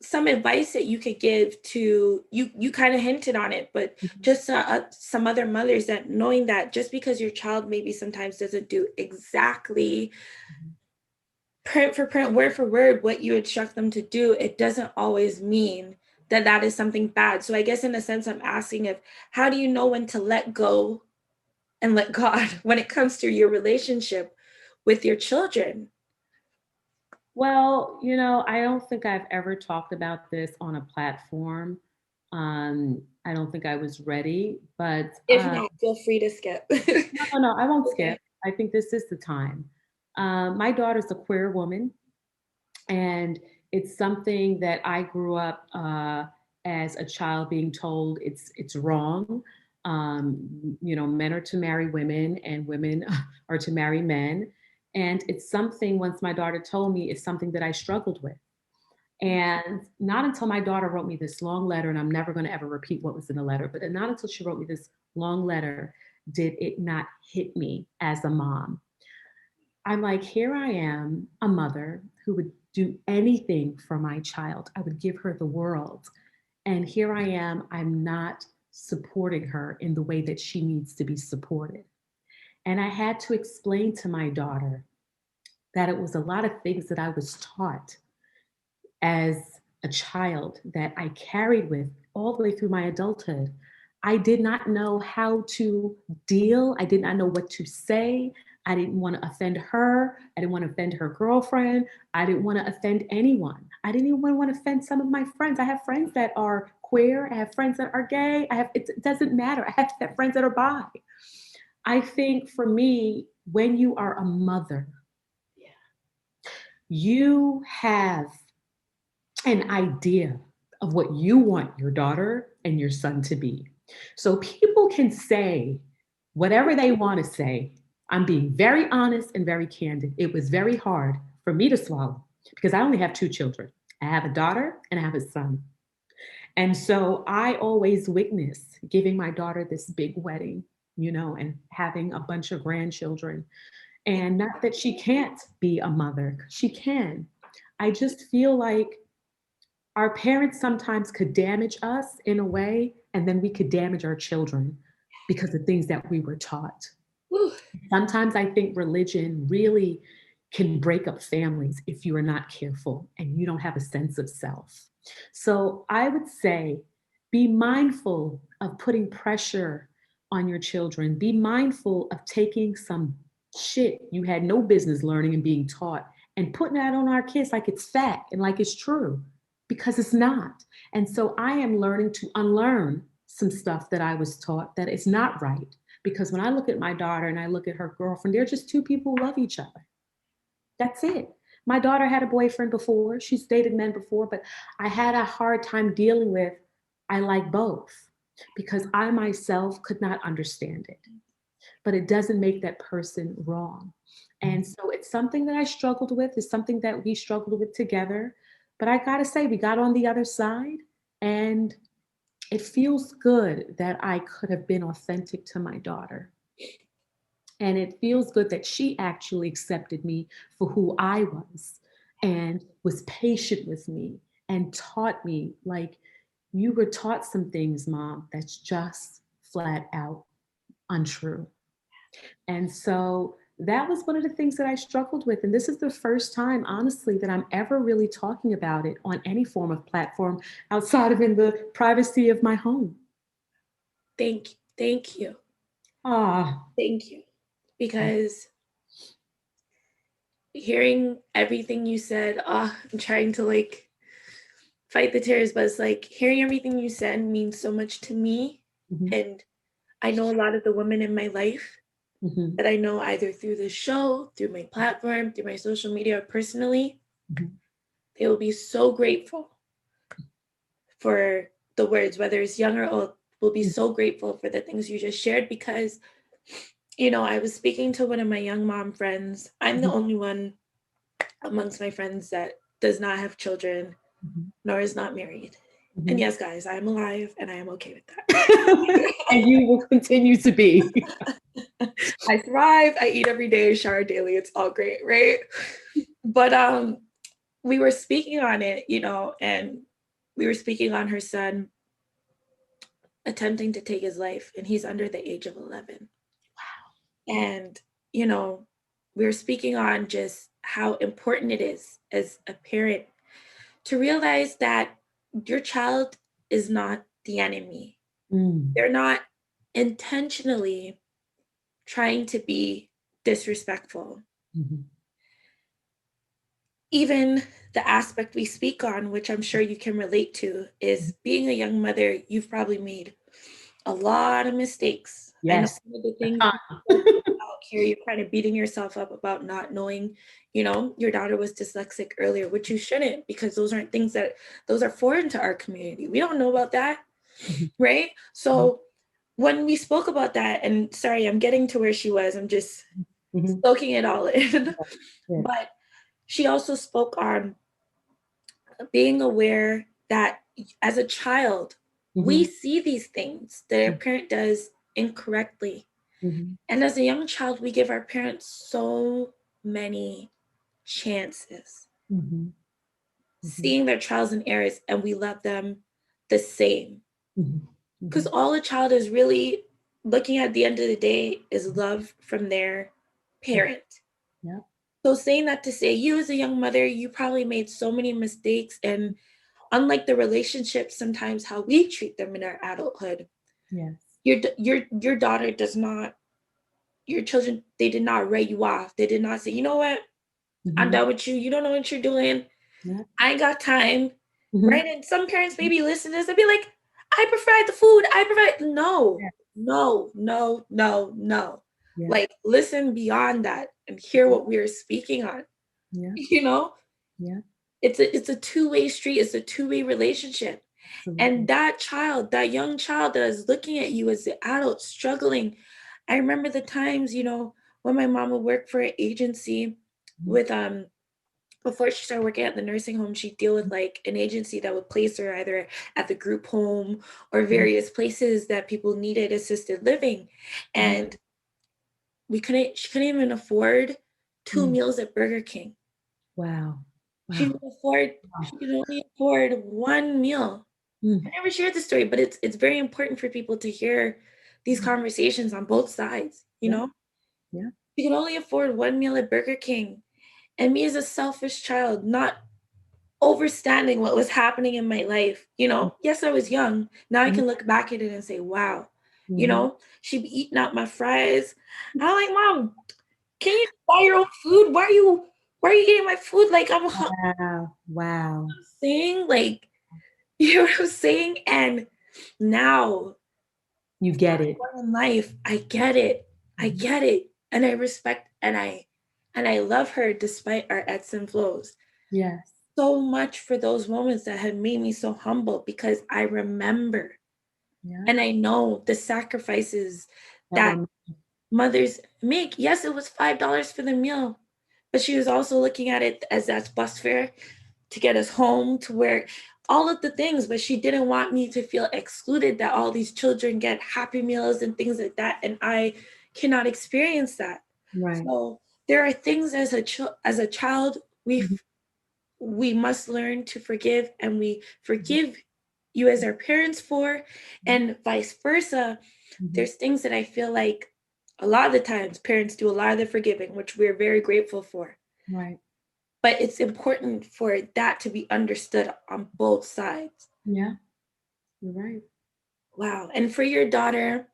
some advice that you could give to you kind of hinted on it, but just some other mothers, that knowing that just because your child maybe sometimes doesn't do exactly print for print, word for word what you instruct them to do, it doesn't always mean that that is something bad. So I guess in a sense I'm asking, if how do you know when to let go and let God when it comes to your relationship with your children?
Well, you know, I don't think I've ever talked about this on a platform. I don't think I was ready, but
If not, feel free to skip.
no, I won't
Okay.
skip. I think this is the time. My daughter's a queer woman, and it's something that I grew up as a child being told it's wrong. You know, men are to marry women, and women are to marry men. And it's something, once my daughter told me, it's something that I struggled with. And not until my daughter wrote me this long letter, and I'm never going to ever repeat what was in the letter, but not until she wrote me this long letter did it not hit me as a mom. I'm like, here I am, a mother who would do anything for my child. I would give her the world. And here I am, I'm not supporting her in the way that she needs to be supported. And I had to explain to my daughter that it was a lot of things that I was taught as a child that I carried with all the way through my adulthood. I did not know how to deal. I did not know what to say. I didn't want to offend her. I didn't want to offend her girlfriend. I didn't want to offend anyone. I didn't even want to offend some of my friends. I have friends that are queer. I have friends that are gay. It doesn't matter. I have friends that are bi. I think for me, when you are a mother, you have an idea of what you want your daughter and your son to be. So people can say whatever they want to say. I'm being very honest and very candid. It was very hard for me to swallow because I only have two children. I have a daughter and I have a son. And so I always witness giving my daughter this big wedding, you know, and having a bunch of grandchildren. And not that she can't be a mother, she can. I just feel like our parents sometimes could damage us in a way, and then we could damage our children because of things that we were taught.
Whew.
Sometimes I think religion really can break up families if you are not careful and you don't have a sense of self. So I would say be mindful of putting pressure on your children. Be mindful of taking some shit you had no business learning and being taught and putting that on our kids like it's fact and like it's true, because it's not. And so I am learning to unlearn some stuff that I was taught that is not right. Because when I look at my daughter and I look at her girlfriend, they're just two people who love each other. That's it. My daughter had a boyfriend before. She's dated men before, but I had a hard time dealing with, I like both because I myself could not understand it. But it doesn't make that person wrong. And so it's something that I struggled with. It's something that we struggled with together. But I got to say, we got on the other side, and it feels good that I could have been authentic to my daughter. And it feels good that she actually accepted me for who I was and was patient with me and taught me, like, you were taught some things, Mom, that's just flat out untrue. And so that was one of the things that I struggled with. And this is the first time, honestly, that I'm ever really talking about it on any form of platform outside of in the privacy of my home.
Thank you.
Ah,
Thank you. Because hearing everything you said, I'm trying to like fight the tears, but it's like hearing everything you said means so much to me.
mhm,
And I know a lot of the women in my life
mhm,
that I know either through the show, through my platform, through my social media, or personally,
mhm,
they will be so grateful for the words, whether it's young or old, will be so grateful for the things you just shared. Because, you know, I was speaking to one of my young mom friends. I'm the
mhm,
only one amongst my friends that does not have children
mhm,
nor is not married. And yes, guys, I am alive and I am okay with that.
And you will continue to be.
I thrive. I eat every day, shower daily. It's all great, right? But we were speaking on it, and we were speaking on her son attempting to take his life, and he's under the age of 11. Wow. And, we were speaking on just how important it is as a parent to realize that your child is not the enemy. They're not intentionally trying to be disrespectful. Even the aspect we speak on, which I'm sure you can relate to, is being a young mother. You've probably made a lot of mistakes.
Yes.
I know some of the things out here, you're kind of beating yourself up about not knowing, your daughter was dyslexic earlier, which you shouldn't, because those aren't things those are foreign to our community. We don't know about that, right? So when we spoke about that, and sorry, I'm getting to where she was, I'm just soaking it all in. But she also spoke on being aware that as a child, we see these things that our parent does incorrectly. And as a young child, we give our parents so many chances, seeing their trials and errors, and we love them the same. Because all a child is really looking at the end of the day is love from their parent. So saying that to say, you as a young mother, you probably made so many mistakes, and unlike the relationships, sometimes how we treat them in our adulthood, your daughter does not, your children, they did not write you off. They did not say, you know what, I'm done with you. You don't know what you're doing. I ain't got time. Right? And some parents maybe listen to this and be like, I provide the food. No. Like, listen beyond that and hear what we are speaking on. It's a two-way street. It's a two-way relationship. And that young child that is looking at you as the adult struggling. I remember the times, when my mom would work for an agency with, before she started working at the nursing home, she'd deal with like an agency that would place her either at the group home or various places that people needed assisted living. And she couldn't even afford 2 meals at Burger King.
Wow.
She could only afford 1 meal. I never shared the story, but it's very important for people to hear these conversations on both sides, She could only afford 1 meal at Burger King. And me as a selfish child, not understanding what was happening in my life, yes, I was young. Now I can look back at it and say, wow, she'd be eating out my fries. I'm like, Mom, can you buy your own food? Why are you eating my food? Like, I'm
wow.
saying, like, you know what I'm saying? And now
you get it.
In life, I get it. And I respect and I love her despite our ebbs and flows.
Yes.
So much for those moments that have made me so humble, because I remember and I know the sacrifices that mothers make. Yes, it was $5 for the meal, but she was also looking at it as that's bus fare to get us home, to where all of the things, but she didn't want me to feel excluded, that all these children get Happy Meals and things like that, and I cannot experience that.
Right.
So there are things as a child we must learn to forgive, and we forgive you as our parents for, and vice versa. There's things that I feel like a lot of the times parents do a lot of the forgiving, which we're very grateful for.
Right.
But it's important for that to be understood on both sides.
Yeah, you're right.
Wow. And for your daughter,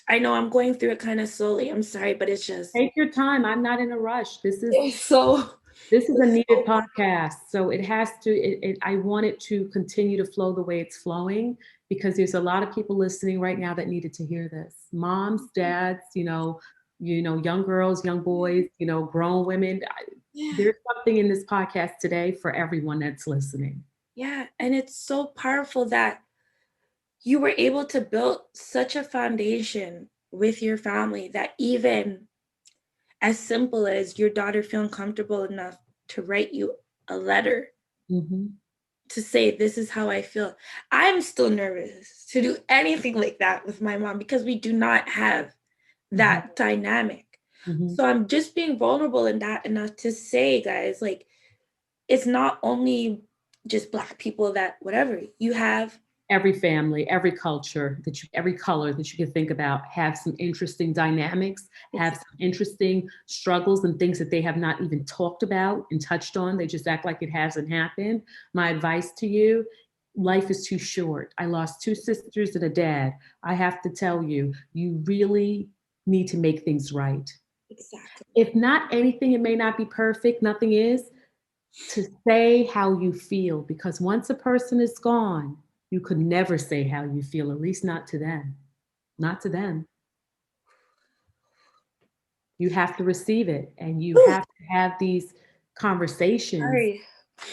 I know I'm going through it kind of slowly. I'm sorry, but it's just
take your time. I'm not in a rush. This is a needed podcast. So it has to, I want it to continue to flow the way it's flowing, because there's a lot of people listening right now that needed to hear this. Moms, dads, young girls, young boys, grown women. There's something in this podcast today for everyone that's listening.
Yeah. And it's so powerful that you were able to build such a foundation with your family, that even as simple as your daughter feeling comfortable enough to write you a letter, to say, this is how I feel. I'm still nervous to do anything like that with my mom because we do not have that dynamic. So I'm just being vulnerable in that enough to say, guys, like, it's not only just Black people that whatever you have.
Every family, every culture every color that you can think about have some interesting dynamics, have some interesting struggles and things that they have not even talked about and touched on. They just act like it hasn't happened. My advice to you, life is too short. I lost 2 sisters and a dad. I have to tell you, you really need to make things right.
Exactly.
If not anything, it may not be perfect, nothing is, to say how you feel, because once a person is gone, you could never say how you feel, at least not to them. Not to them. You have to receive it, and you have to have these conversations.
Sorry.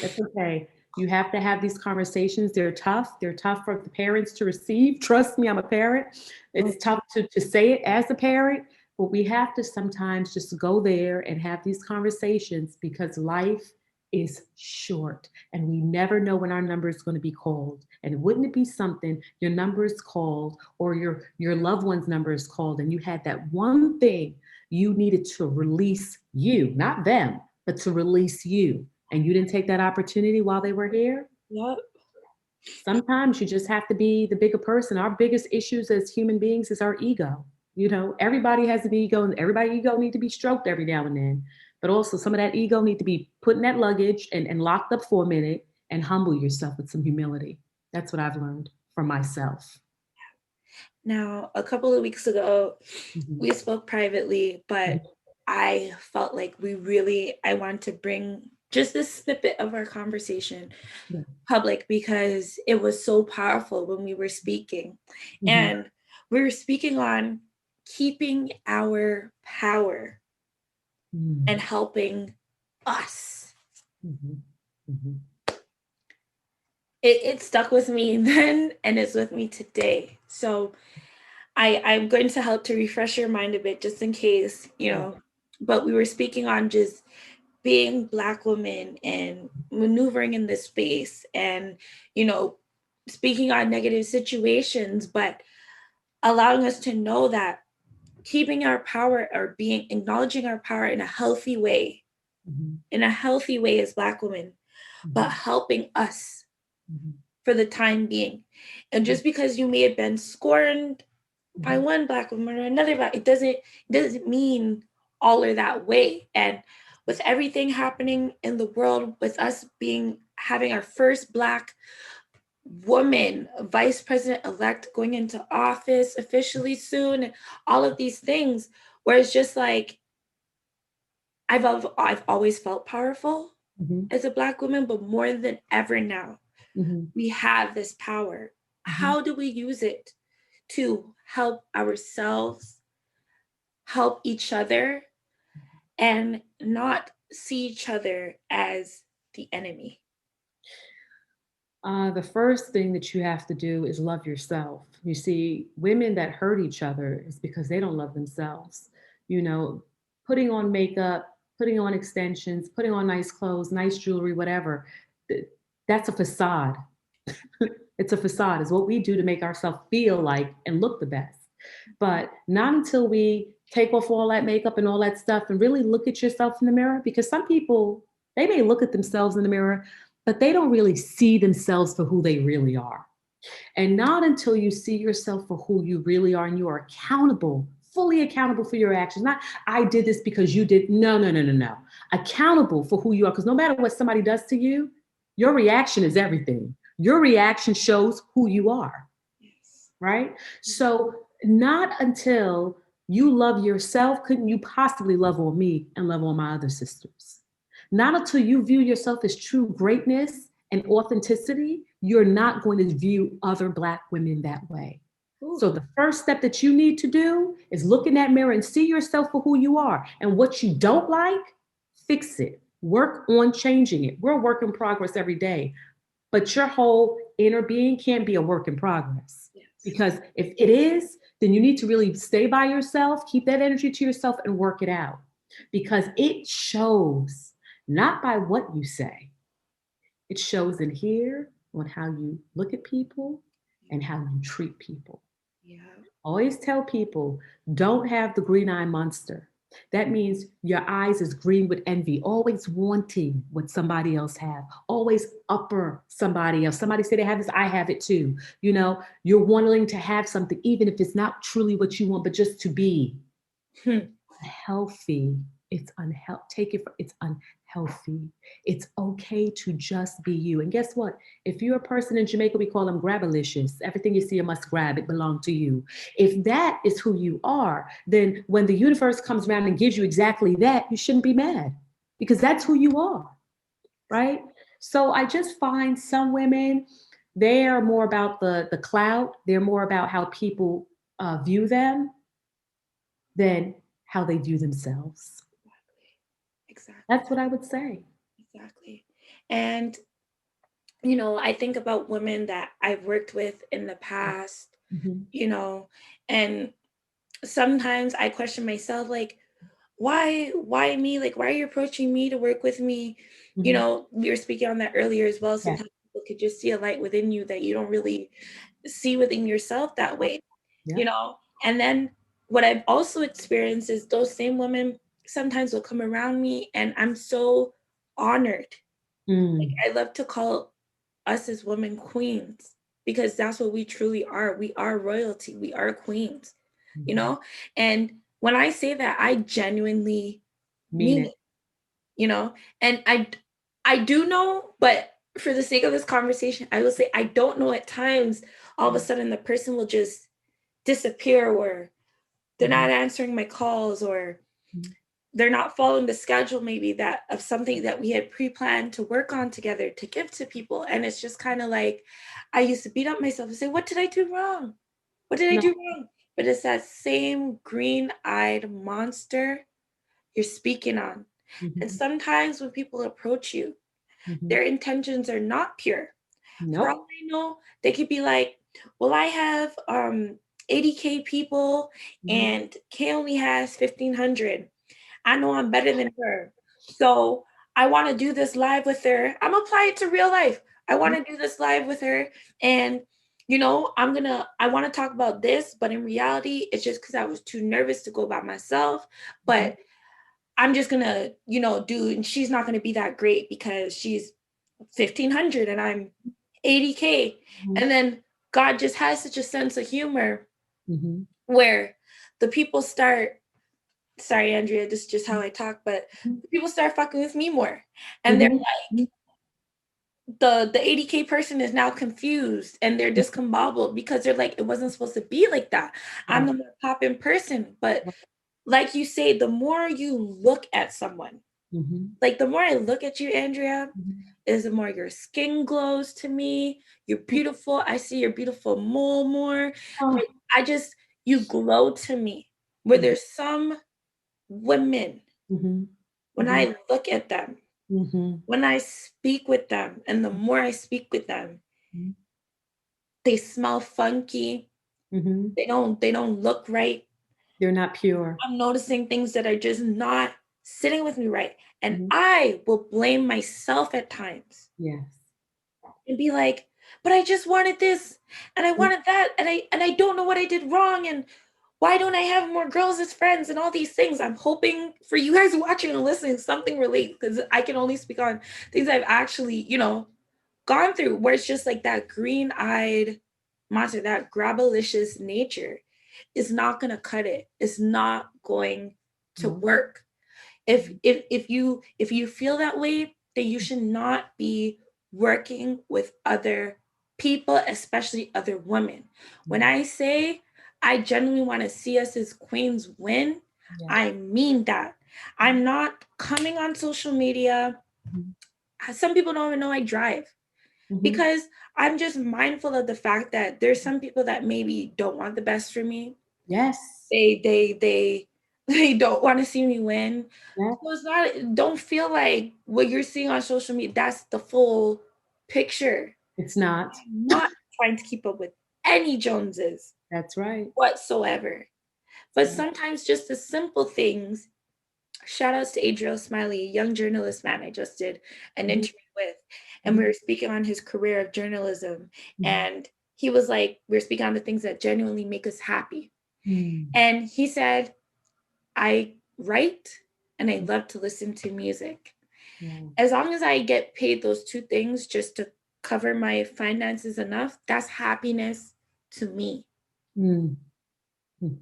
That's okay. You have to have these conversations. They're tough. They're tough for the parents to receive. Trust me, I'm a parent. It's tough to say it as a parent, but we have to sometimes just go there and have these conversations because life is short and we never know when our number is going to be called. And wouldn't it be something, your number is called or your loved one's number is called and you had that one thing you needed to release you, not them, but to release you. And you didn't take that opportunity while they were here?
Yep.
Sometimes you just have to be the bigger person. Our biggest issues as human beings is our ego. You know, everybody has an ego and everybody's ego need to be stroked every now and then. But also some of that ego need to be put in that luggage and locked up for a minute and humble yourself with some humility. That's what I've learned from myself.
Now, a couple of weeks ago, we spoke privately, but I felt like I want to bring just this snippet of our conversation public because it was so powerful when we were speaking. And we were speaking on keeping our power and helping us. It stuck with me then and it's with me today. So I'm going to help to refresh your mind a bit just in case, you know, but we were speaking on just being Black women and maneuvering in this space and, you know, speaking on negative situations, but allowing us to know that keeping our power or acknowledging our power in a healthy way as Black women, but helping us for the time being. And just because you may have been scorned by one Black woman or another Black, it doesn't mean all are that way. And with everything happening in the world, with us having our first Black woman vice president-elect going into office officially soon, and all of these things, where it's just like, I've always felt powerful as a Black woman, but more than ever now, we have this power. How do we use it to help ourselves, help each other, and not see each other as the enemy?
The first thing that you have to do is love yourself. You see, women that hurt each other is because they don't love themselves. You know, putting on makeup, putting on extensions, putting on nice clothes, nice jewelry, whatever, that's a facade. It's a facade. It's what we do to make ourselves feel like and look the best. But not until we take off all that makeup and all that stuff and really look at yourself in the mirror, because some people, they may look at themselves in the mirror, but they don't really see themselves for who they really are. And not until you see yourself for who you really are and you are accountable, fully accountable for your actions. Not, I did this because you did. No. Accountable for who you are. Because no matter what somebody does to you, your reaction is everything. Your reaction shows who you are, right? So not until you love yourself couldn't you possibly love on me and love on my other sisters. Not until you view yourself as true greatness and authenticity, you're not going to view other Black women that way. Ooh. So the first step that you need to do is look in that mirror and see yourself for who you are. And what you don't like, fix it. Work on changing it. We're a work in progress every day. But your whole inner being can't be a work in progress. Yes. Because if it is, then you need to really stay by yourself, keep that energy to yourself and work it out. Because it shows not by what you say, It shows in here on how you look at people and how you treat people.
Yeah.
Always tell people, don't have the green eye monster. That means your eyes is green with envy, always wanting what somebody else have, always upper somebody else. Somebody say they have this, I have it too. You know, you're wanting to have something, even if it's not truly what you want, but just to be healthy. It's unhealthy. Take it. It's unhealthy. It's okay to just be you. And guess what? If you're a person in Jamaica, we call them grabalicious. Everything you see, you must grab. It belongs to you. If that is who you are, then when the universe comes around and gives you exactly that, you shouldn't be mad because that's who you are, right? So I just find some women, they are more about the clout. They're more about how people view them than how they view themselves.
Exactly.
That's what I would say.
Exactly. And, I think about women that I've worked with in the past,
Mm-hmm.
And sometimes I question myself, like, why me? Like, why are you approaching me to work with me?
Mm-hmm.
We were speaking on that earlier as well.
Yeah.
Sometimes people could just see a light within you that you don't really see within yourself that way,
Yeah.
you know? And then what I've also experienced is those same women sometimes will come around me and I'm so honored. Like,
Mm.
I love to call us as women queens because that's what we truly are. We are royalty. We are queens, you
Mm-hmm.
know? And when I say that, I genuinely
Mean
mean
it.
it, And I do know, but for the sake of this conversation, I will say I don't know at times all of a sudden the person will just disappear or they're
Mm-hmm.
not answering my calls or
Mm-hmm.
they're not following the schedule maybe that of something that we had pre-planned to work on together to give to people. And it's just kind of like I used to beat up myself and say, what did I do wrong? What did I
No.
do wrong? But it's that same green-eyed monster you're speaking on. And
Mm-hmm.
sometimes when people approach you,
Mm-hmm.
their intentions are not pure. For all
Nope.
I know, they could be like, well, I have 80K people
Mm-hmm.
and K only has 1,500. I know I'm better than her. So I want to do this live with her. I'm gonna apply it to real life. I want to do this live with her. And I want to talk about this, but in reality, it's just because I was too nervous to go by myself.
Mm-hmm.
But I'm just gonna, and she's not gonna be that great because she's 1,500 and I'm 80K. And then God just has such a sense of humor
Mm-hmm.
where the people start, sorry, Andrea, this is just how I talk, but the people start fucking with me more. And they're
Mm-hmm.
like, the 80K person is now confused and they're discombobulated because they're like, it wasn't supposed to be like that. I'm
Right.
the more poppin' person. But like you say, the more you look at someone,
Mm-hmm.
like the more I look at you, Andrea,
Mm-hmm.
is the more your skin glows to me. You're beautiful. I see your beautiful mole more.
Oh.
Like you glow to me. Where there's some women,
Mm-hmm.
when
Mm-hmm.
I look at them,
Mm-hmm.
when I speak with them, and the more I speak with them, they smell funky.
Mm-hmm.
They don't look right.
They're not pure.
I'm noticing things that are just not sitting with me right. And
Mm-hmm.
I will blame myself at times
Yes.
and be like, but I just wanted this and I wanted that and I don't know what I did wrong and why don't I have more girls as friends and all these things. I'm hoping for you guys watching and listening something relate because I can only speak on things I've actually, gone through where it's just like that green-eyed monster, that grabalicious nature is not going to cut it. It's not going to
No.
work. If you feel that way, then you should not be working with other people, especially other women. When I say I genuinely want to see us as queens win,
Yeah.
I mean that. I'm not coming on social media. Some people don't even know I drive
Mm-hmm.
because I'm just mindful of the fact that there's some people that maybe don't want the best for me.
Yes.
They they don't want to see me win.
Yeah.
So it's not, don't feel like what you're seeing on social media, that's the full picture.
It's not.
I'm not trying to keep up with any Joneses
That's right.
whatsoever. But sometimes just the simple things shout outs to Adriel Smiley, a young journalist man I just did an
Mhm.
interview with, and we were speaking on his career of journalism. And he was like, we were speaking on the things that genuinely make us happy.
Mm.
And he said, I write and I love to listen to music.
Yeah.
As long as I get paid those two things just to cover my finances enough, that's happiness to me.
Mm. Mm.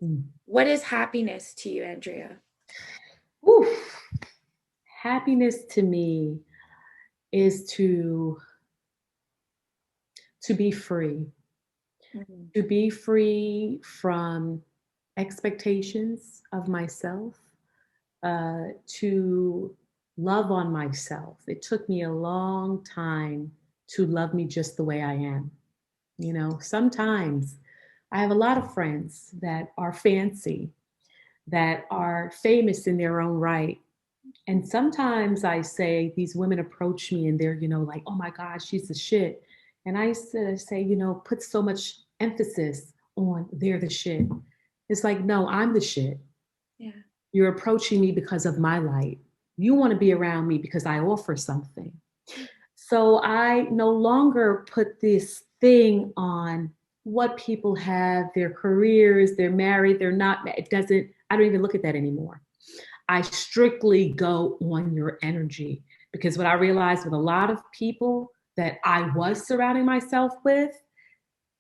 Mm.
What is happiness to you, Andrea?
Oof. Happiness to me is to be free,
Mhm.
to be free from expectations of myself, to love on myself. It took me a long time to love me just the way I am. You know, sometimes I have a lot of friends that are fancy, that are famous in their own right. And sometimes I say, these women approach me and they're, like, oh my God, she's the shit. And I used to say, put so much emphasis on they're the shit. It's like, no, I'm the shit.
Yeah.
You're approaching me because of my light. You want to be around me because I offer something. So I no longer put this thing on what people have, their careers, they're married, they're not. I don't even look at that anymore. I strictly go on your energy because what I realized with a lot of people that I was surrounding myself with,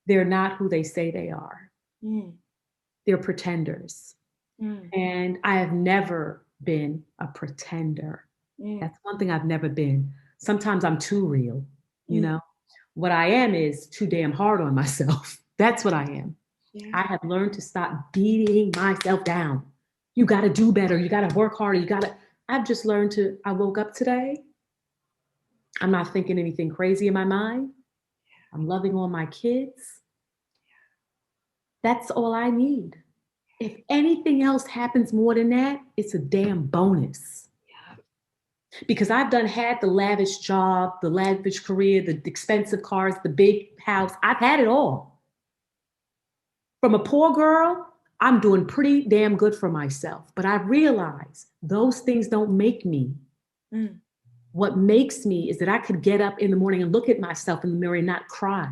they're not who they say they are.
Mm.
They're pretenders.
Mm.
And I have never been a pretender.
Mm.
That's one thing I've never been. Sometimes I'm too real, you
Mm.
know? What I am is too damn hard on myself. That's what I am.
Yeah.
I have learned to stop beating myself down. You got to do better. You got to work harder. I've just learned I woke up today. I'm not thinking anything crazy in my mind. I'm loving all my kids. That's all I need. If anything else happens more than that, it's a damn bonus.
Yeah.
Because had the lavish job, the lavish career, the expensive cars, the big house. I've had it all. From a poor girl, I'm doing pretty damn good for myself. But I realize those things don't make me.
Mm.
What makes me is that I could get up in the morning and look at myself in the mirror and not cry.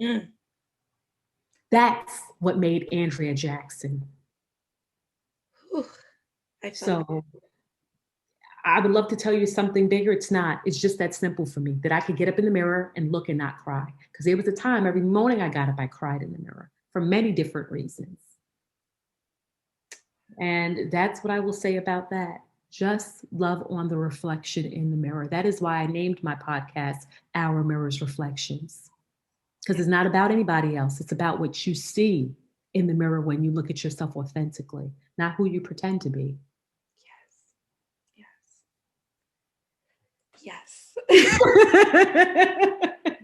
Mm.
That's what made Andrea Jackson.
Whew. I felt
So I would love to tell you something bigger. It's not. It's just that simple for me that I could get up in the mirror and look and not cry. Because there was a time every morning I got up, I cried in the mirror for many different reasons. And that's what I will say about that. Just love on the reflection in the mirror. That is why I named my podcast Our Mirror's Reflections. Because it's not about anybody else. It's about what you see in the mirror when you look at yourself authentically, not who you pretend to be.
Yes.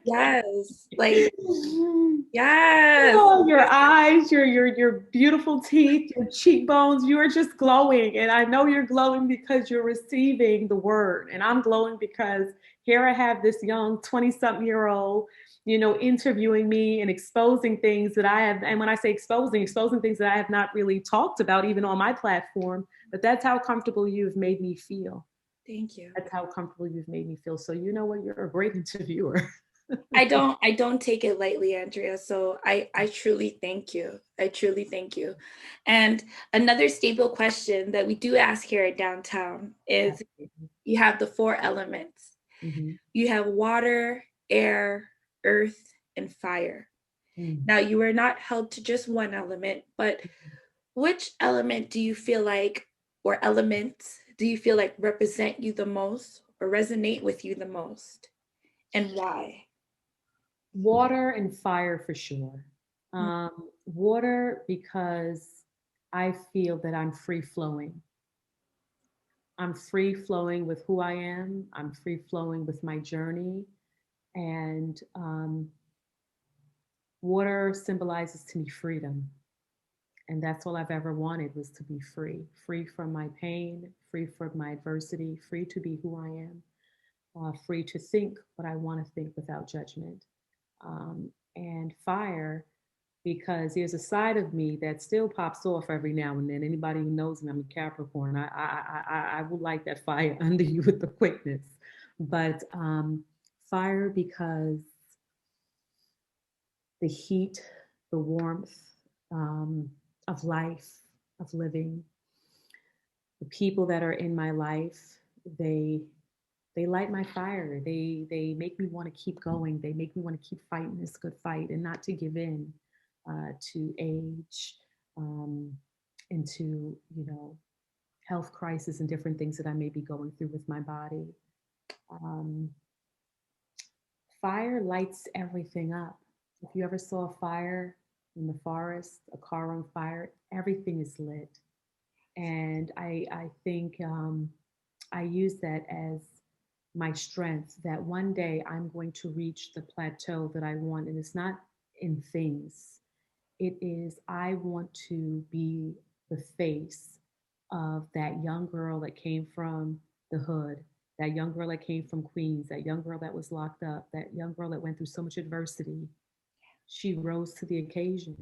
Yes. Like, yes.
Oh, your eyes, your beautiful teeth, your cheekbones, you are just glowing. And I know you're glowing because you're receiving the word. And I'm glowing because here I have this young 20-something-year-old, interviewing me and exposing things that I have. And when I say exposing things that I have not really talked about, even on my platform. But that's how comfortable you've made me feel.
Thank you.
That's how comfortable you've made me feel. So you know what? You're a great interviewer.
I don't take it lightly, Andrea. So I truly thank you. I truly thank you. And another staple question that we do ask here at Downtown is you have the 4 elements.
Mm-hmm.
You have water, air, earth, and fire.
Mm.
Now you are not held to just one element, but which element do you feel like, or elements do you feel like represent you the most or resonate with you the most? And why?
Water and fire for sure. Water because I feel that I'm free flowing. I'm free flowing with who I am. I'm free flowing with my journey. And water symbolizes to me freedom. And that's all I've ever wanted was to be free, free from my pain, free from my adversity, free to be who I am, free to think what I want to think without judgment. And fire because there's a side of me that still pops off every now and then. Anybody who knows me, I'm a Capricorn. I would like that fire under you with the quickness, but fire because the heat, the warmth of life, of living, the people that are in my life, they light my fire. They make me want to keep going. They make me want to keep fighting this good fight and not to give in to age, into health crisis and different things that I may be going through with my body. Fire lights everything up. If you ever saw a fire in the forest, a car on fire, everything is lit. And I think I use that as my strength, that one day I'm going to reach the plateau that I want. And it's not in things. It is, I want to be the face of that young girl that came from the hood, that young girl that came from Queens, that young girl that was locked up, that young girl that went through so much adversity. She rose to the occasion,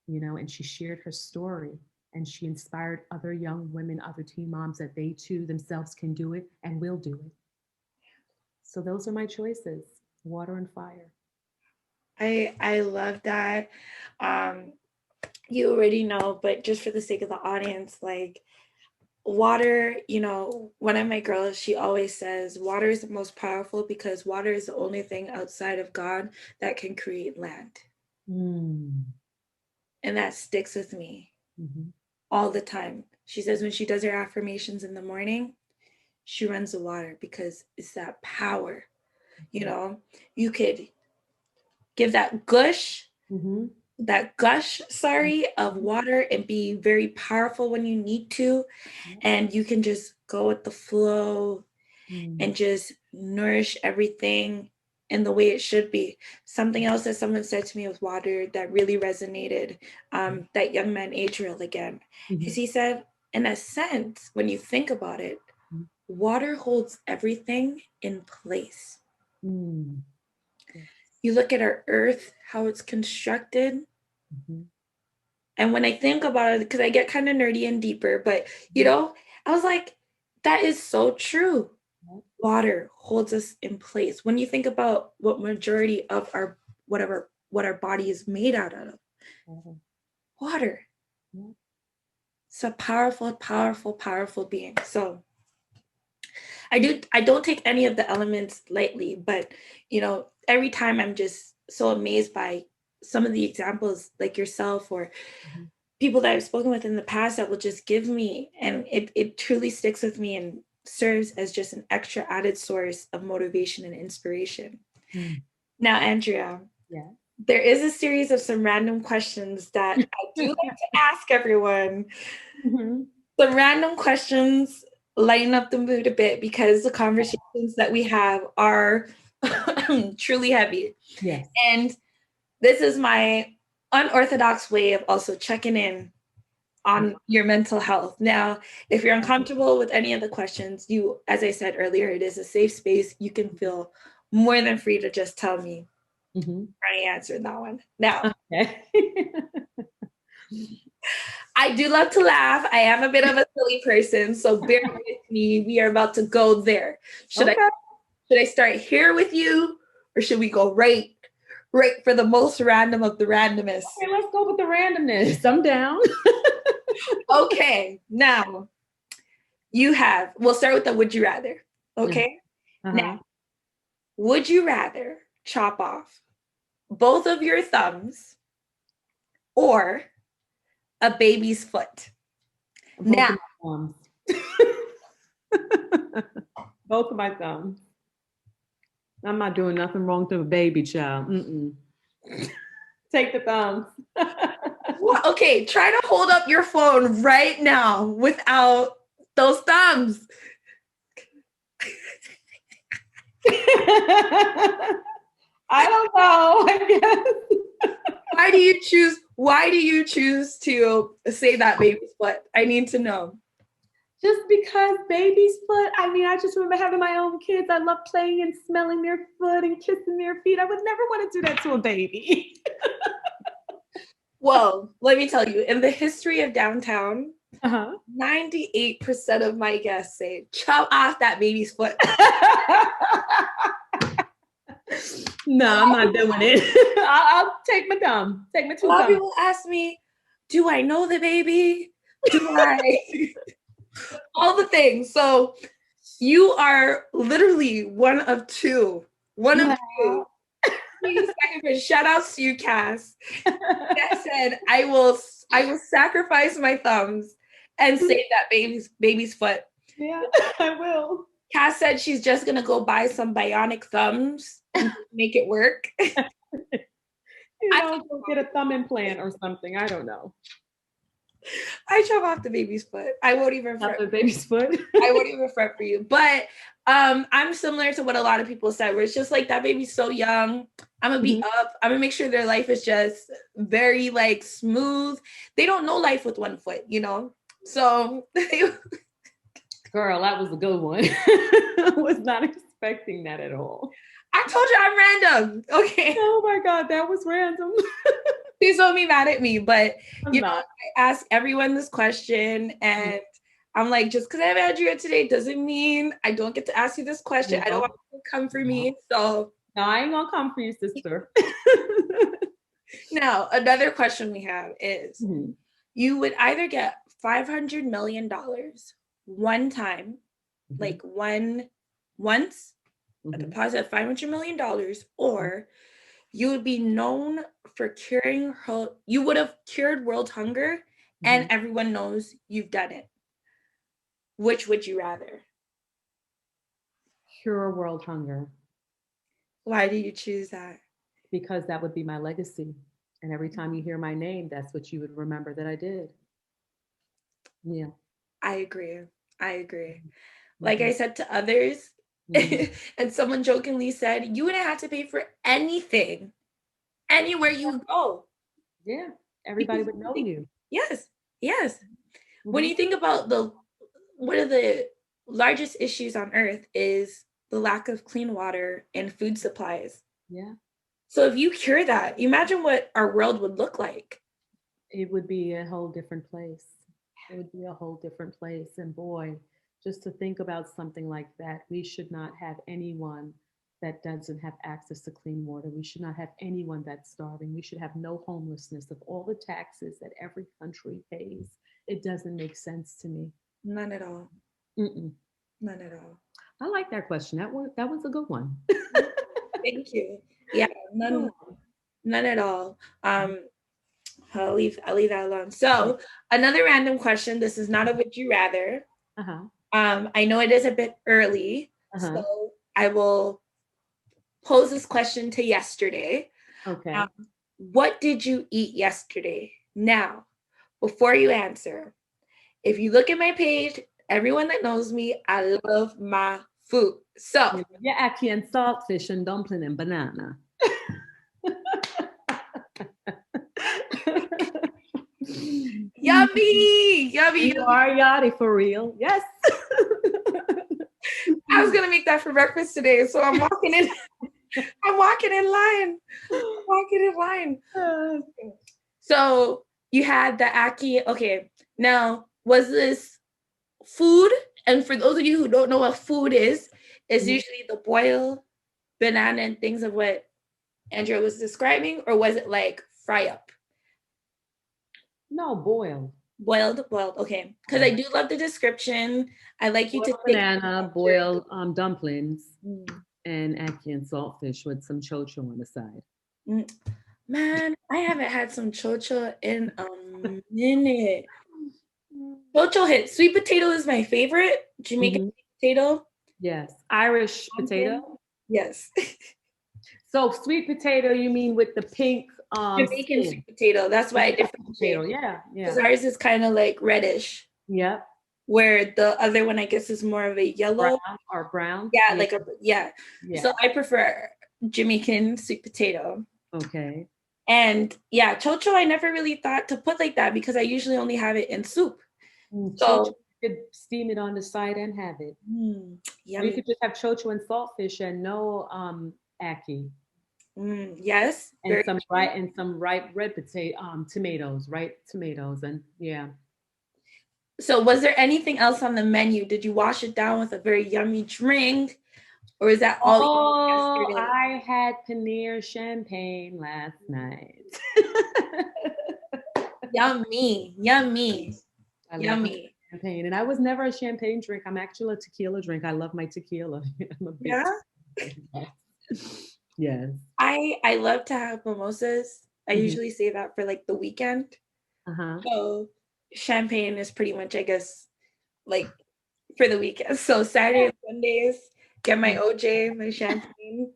and she shared her story, and she inspired other young women, other teen moms, that they too themselves can do it and will do it. So those are my choices, water and fire.
I love that. You already know, but just for the sake of the audience, like water, one of my girls, she always says water is the most powerful because water is the only thing outside of God that can create land. And that sticks with me all the time. She says when she does her affirmations in the morning, she runs the water because it's that power. You could give that gush, of water and be very powerful when you need to. And you can just go with the flow and just nourish everything in the way it should be. Something else that someone said to me with water that really resonated, that young man, Adriel, again, because he said, in a sense, when you think about it, water holds everything in place. You look at our earth, how it's constructed. And when I think about it, because I get kind of nerdy and deeper, but, I was like, that is so true. Water holds us in place. When you think about what majority of what our body is made out of, water. It's a powerful, powerful, powerful being. So I don't take any of the elements lightly, but every time I'm just so amazed by some of the examples like yourself or people that I've spoken with in the past that will just give me, and it truly sticks with me and serves as just an extra added source of motivation and inspiration. Now, Andrea, there is a series of some random questions that I do like to ask everyone. The random questions lighten up the mood a bit because the conversations that we have are truly heavy.
Yes.
And this is my unorthodox way of also checking in on your mental health. Now, if you're uncomfortable with any of the questions, as I said earlier, it is a safe space. You can feel more than free to just tell me I answered that one. Now, I do love to laugh. I am a bit of a silly person, so bear with me. We are about to go there. Should I start here with you, or should we go right for the most random of the randomest?
Okay, let's go with the randomness. I'm down.
Okay, now we'll start with the would you rather. Okay. Now, would you rather chop off both of your thumbs or a baby's foot?
Both of my thumbs. I'm not doing nothing wrong to a baby child. Take the thumbs.
Okay, try to hold up your phone right now without those thumbs.
I don't know, I guess.
Why do you choose to say that baby's foot? I need to know.
Just because baby's foot, I just remember having my own kids. I love playing and smelling their foot and kissing their feet. I would never want to do that to a baby.
Well, let me tell you, in the history of downtown,
Uh-huh.
98% of my guests say, chop off that baby's foot.
No, I'm not doing it. I'll take my thumb. Take my
A
two
lot of
thumbs.
people ask me, do I know the baby? Do I? All the things. So you are literally one of two. One of two. Please sacrifice. Shout outs to you, Cass. That said, I will sacrifice my thumbs and save that baby's foot.
Yeah, I will.
Cass said she's just gonna go buy some bionic thumbs and make it work.
Go get a thumb implant or something. I don't know.
I chop off the baby's foot. I won't even
Not
fret.
the baby's foot.
I won't even fret for you. But I'm similar to what a lot of people said, where it's just like that baby's so young. I'm gonna be up. I'm gonna make sure their life is just very like smooth. They don't know life with one foot, you know. So
Girl, that was a good one. I was not expecting that at all.
I told you I'm random. Okay.
Oh my God, that was random.
Please don't be mad at me. But
I'm
you know,
not.
I ask everyone this question, and I'm like, just because I have Andrea today doesn't mean I don't get to ask you this question.
No.
I don't want you to come for me. So
No, I ain't gonna come for you, sister.
now another question we have is
Mhm.
you would either get $500 million one time,
Mhm.
like once, a
Mhm.
deposit of $500 million, or you would be known for curing you would have cured world hunger and
Mhm.
everyone knows you've done it. Which would you rather?
Cure world hunger,
Why do you choose that?
because that would be my legacy. And every time you hear my name, that's what you would remember that I did. Yeah.
I agree. I agree. Like I
Mhm.
said to others,
Mhm.
and someone jokingly said, you wouldn't have to pay for anything anywhere you go.
Yeah. Everybody would know you.
Yes, yes. When
Mhm.
you think about one of the largest issues on earth is the lack of clean water and food supplies.
Yeah.
So if you cure that, imagine what our world would look like.
It would be a whole different place. It would be a whole different place. And boy, just to think about something like that, we should not have anyone that doesn't have access to clean water. We should not have anyone that's starving. We should have no homelessness. Of all the taxes that every country pays, it doesn't make sense to me.
None at all.
Mm-mm.
None at all.
I like that question. That was a good one.
Thank you. Yeah, none at all. I'll leave that alone. So another random question. This is not a would you rather.
Uh-huh.
I know it is a bit early,
Uh-huh.
so I will pose this question to yesterday.
Okay.
What did you eat yesterday? Now, before you answer, if you look at my page, everyone that knows me, I love my food. So,
Yeah, ackee and saltfish and dumpling and banana.
yummy, yummy.
You are yachty for real. Yes.
I was gonna make that for breakfast today, so I'm walking in. I'm walking in line. I'm walking in line. So you had the ackee. Okay, now was this food? And for those of you who don't know what food is, it's usually the boiled banana and things of what Andrea was describing, or was it like fry up?
No, boiled.
Boiled. Okay. Because I do love the description. I like you to
Boiled
think
banana, boiled dumplings,
Mm.
and ackee and saltfish with some chocho on the side.
Man, I haven't had some chocho in a minute. Chocho hit. Sweet potato is my favorite. Jamaican sweet potato.
Yes, Irish potato.
Yes.
So sweet potato, you mean with the pink
Jamaican
skin?
sweet potato. That's why I differentiate.
Potato, yeah,
Because ours is kind of like reddish,
Yep.
where the other one I guess is more of a yellow.
Brown.
Yeah, like yeah. So I prefer Jamaican sweet potato.
Okay.
And yeah, chocho I never really thought to put like that because I usually only have it in soup.
Chocho, you could steam it on the side and have it. Or you
Yummy.
could just have chocho and saltfish and no ackee.
Yes.
And
Very
some ripe red tomatoes, ripe tomatoes, and yeah.
So was there anything else on the menu? Did you wash it down with a very yummy drink? Or is that all you ate
Oh,
yesterday?
I had paneer champagne last night.
Yummy, yummy,
I love my
yummy.
champagne, and I was never a champagne drink. I'm actually a tequila drink. I love my tequila. I'm a big
Yeah.
yes.
I love to have mimosas. I
Mhm.
usually say that for like the weekend.
Uh-huh.
So champagne is pretty much, I guess, like for the weekend. So Saturday and Sundays, get my OJ, my champagne.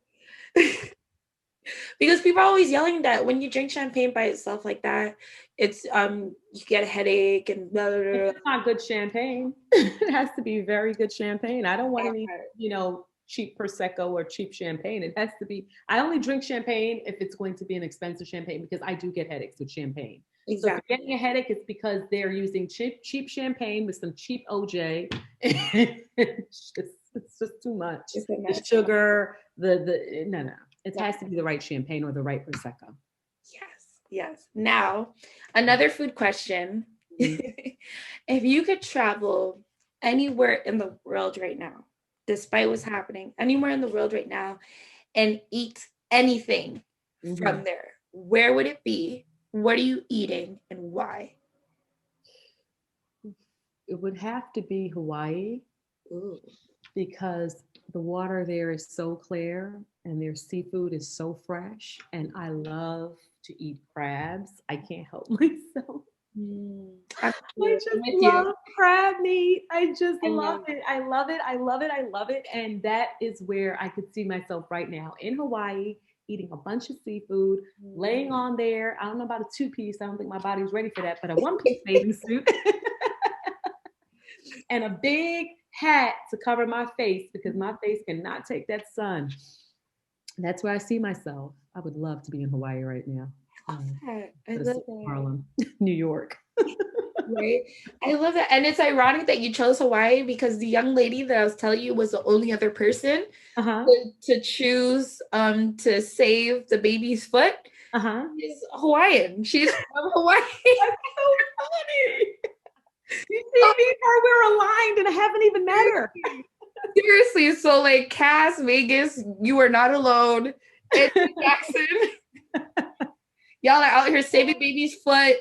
Because people are always yelling that when you drink champagne by itself like that, it's you get a headache and blah blah blah.
It's not good champagne. It has to be very good champagne. I don't want any, cheap prosecco or cheap champagne. It has to be. I only drink champagne if it's going to be an expensive champagne because I do get headaches with champagne. So if you're
Exactly.
getting a headache, it's because they're using cheap champagne with some cheap OJ. It's just too much.
It's a
The
mess.
sugar, the no. It has to be the right champagne or the right prosecco.
Yes, yes. Now, another food question.
Mhm.
If you could travel anywhere in the world right now, despite what's happening, anywhere in the world right now, and eat anything
Mhm.
from there, where would it be? What are you eating and why?
It would have to be Hawaii
Ooh.
because the water there is so clear and their seafood is so fresh. And I love to eat crabs. I can't help myself.
I'm
I
I'm
just
with you.
love crab meat. I just
I
love
love
it. I love it. I love it. I love it. And that is where I could see myself right now in Hawaii, eating a bunch of seafood, laying on there. I don't know about a two-piece. I don't think my body's ready for that, but a one-piece bathing suit and a big hat to cover my face because my face cannot take that sun. That's where I see myself. I would love to be in Hawaii right now.
I
But
love
it's
that.
Harlem, New York.
Right. I love that. And it's ironic that you chose Hawaii because the young lady that I was telling you was the only other person
Uh-huh.
to choose to save the baby's foot
Uh-huh.
is Hawaiian. She's from Hawaii.
That's so funny. You see, me and her, we're aligned and I haven't even met her.
Seriously, so like Cass, Vegas, you are not alone. And Jackson, y'all are out here saving baby's foot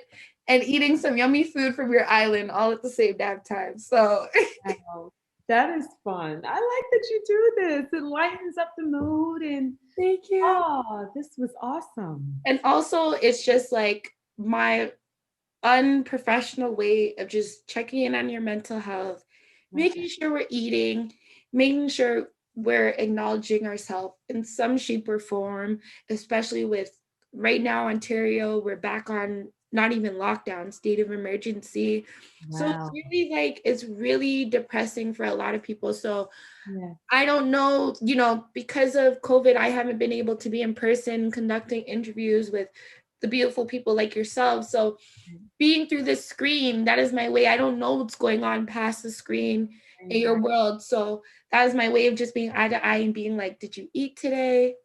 and eating some yummy food from your island all at the same damn time. So
Wow. That is fun. I like that you do this. It lightens up the mood and
thank you.
oh, this was awesome.
And also it's just like my unprofessional way of just checking in on your mental health, making sure we're eating, making sure we're acknowledging ourselves in some shape or form, especially with right now, Ontario, we're back on not even lockdown, state of emergency. So it's
Wow.
really like, it's really depressing for a lot of people. So
Yeah.
I don't know, because of COVID, I haven't been able to be in person conducting interviews with the beautiful people like yourself. So being through this screen, that is my way. I don't know what's going on past the screen in your world. So that is my way of just being eye to eye and being like, did you eat today?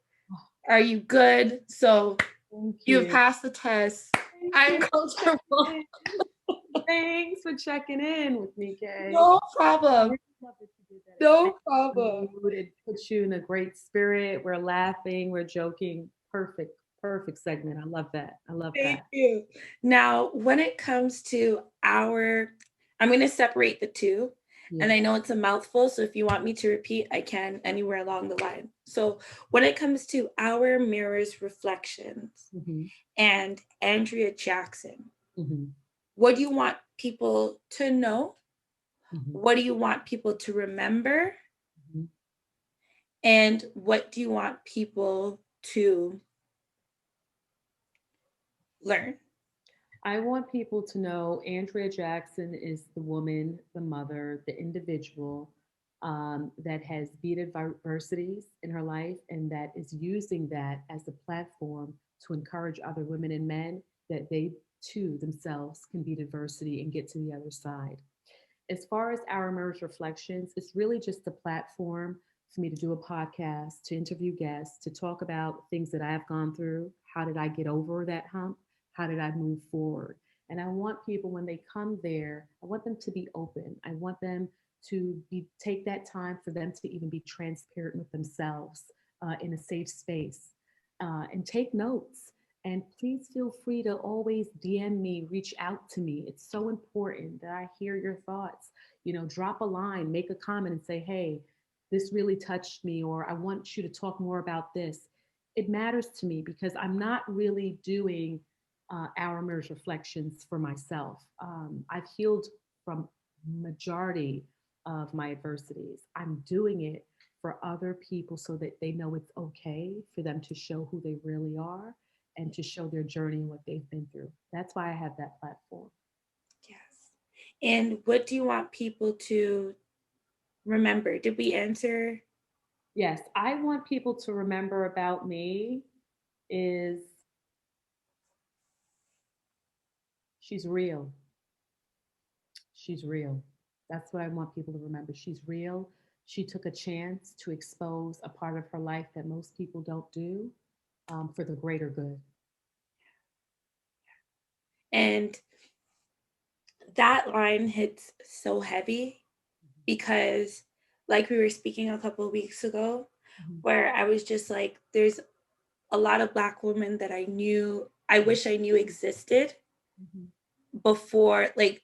Are you good? So
Thank
you've
you.
passed the test. I'm comfortable.
Thanks for checking in with me, Kay.
No problem.
Love that you did that.
No problem.
It puts you in a great spirit. We're laughing, we're joking. Perfect segment. I love that. I love
Thank
that.
you. Now, when it comes to I'm going to separate the two. And
Yeah.
I know it's a mouthful, so if you want me to repeat, I can anywhere along the line. So, when it comes to our mirrors reflections
Mm-hmm.
and Andrea Jackson,
Mm-hmm.
what do you want people to know?
Mm-hmm.
What do you want people to remember?
Mm-hmm.
And what do you want people to learn?
I want people to know Andrea Jackson is the woman, the mother, the individual that has beat adversities in her life and that is using that as a platform to encourage other women and men that they too themselves can beat adversity and get to the other side. As far as our Emerge Reflections, it's really just a platform for me to do a podcast, to interview guests, to talk about things that I've gone through. How did I get over that hump? How did I move forward? And I want people, when they come there, I want them to be open. I want them to take that time for them to even be transparent with themselves in a safe space, and take notes. And please feel free to always DM me, reach out to me. It's so important that I hear your thoughts. Drop a line, make a comment and say, hey, this really touched me, or I want you to talk more about this. It matters to me because I'm not really doing Hour Mirrors reflections for myself. I've healed from majority of my adversities. I'm doing it for other people so that they know it's okay for them to show who they really are and to show their journey and what they've been through. That's why I have that platform.
Yes. And what do you want people to remember? Did we answer?
Yes, I want people to remember about me is she's real. She's real. That's what I want people to remember. She's real. She took a chance to expose a part of her life that most people don't do, for the greater good.
And that line hits so heavy because, like we were speaking a couple of weeks ago, where I was just like, there's a lot of Black women that I wish I knew existed before, like,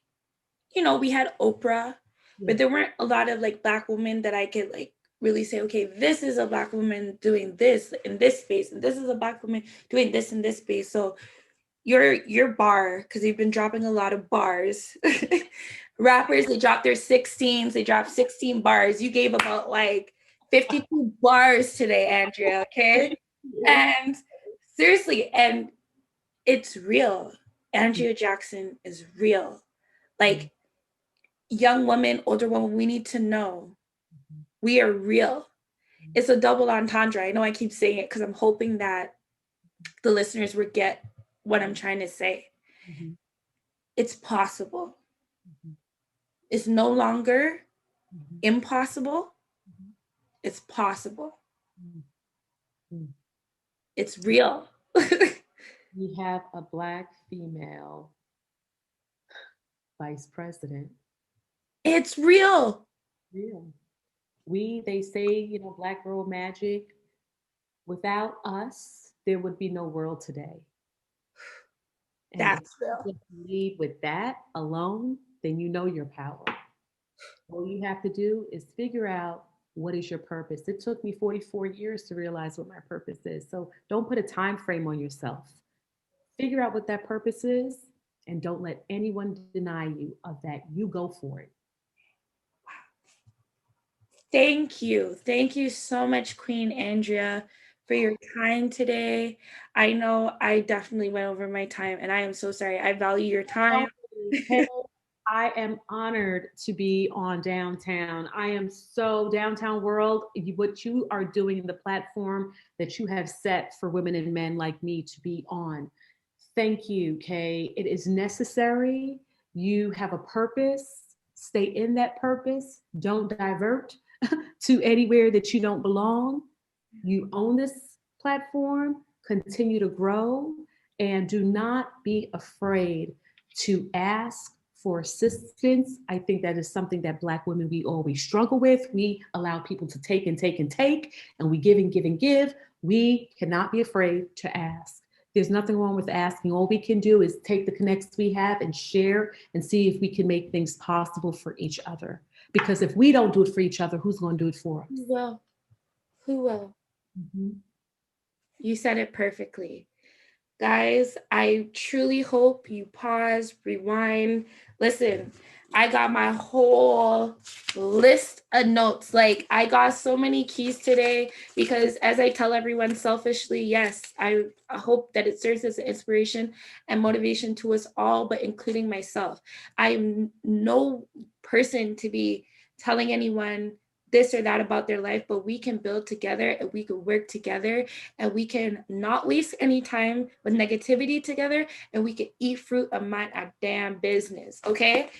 we had Oprah, but there weren't a lot of like Black women that I could like really say, okay, this is a Black woman doing this in this space, and this is a Black woman doing this in this space. So your bar, because you've been dropping a lot of bars. Rappers, they drop their 16s, they drop 16 bars. You gave about like 52 bars today, Andrea, okay? And seriously, and it's real. Andrea Jackson is real. Like, young women, older women, we need to know we are real. It's a double entendre. I know I keep saying it because I'm hoping that the listeners will get what I'm trying to say. It's possible. It's no longer impossible. It's possible. It's real.
We have a Black female vice president.
It's real.
Real. They say, Black girl magic. Without us, there would be no world today. And
That's
if
real.
you lead with that alone, then you know your power. All you have to do is figure out what is your purpose. It took me 44 years to realize what my purpose is. So don't put a time frame on yourself. Figure out what that purpose is and don't let anyone deny you of that. You go for it.
Thank you. Thank you so much, Queen Andrea, for your time today. I know I definitely went over my time, and I am so sorry. I value your time.
Hey, I am honored to be on Downtown. I am so Downtown World. What you are doing, the platform that you have set for women and men like me to be on. Thank you, Kay. It is necessary. You have a purpose. Stay in that purpose. Don't divert to anywhere that you don't belong. You own this platform. Continue to grow, and do not be afraid to ask for assistance. I think that is something that Black women, we always struggle with. We allow people to take and take and take, and we give and give and give. We cannot be afraid to ask. There's nothing wrong with asking. All we can do is take the connects we have and share and see if we can make things possible for each other. Because if we don't do it for each other, who's going to do it for us?
Who will? Who will? You said it perfectly. Guys, I truly hope you pause, rewind. Listen, I got my whole list of notes. Like, I got so many keys today because, as I tell everyone selfishly, yes, I hope that it serves as an inspiration and motivation to us all, but including myself. I am no person to be telling anyone this or that about their life, but we can build together and we can work together and we can not waste any time with negativity together and we can eat fruit and mind our damn business, okay?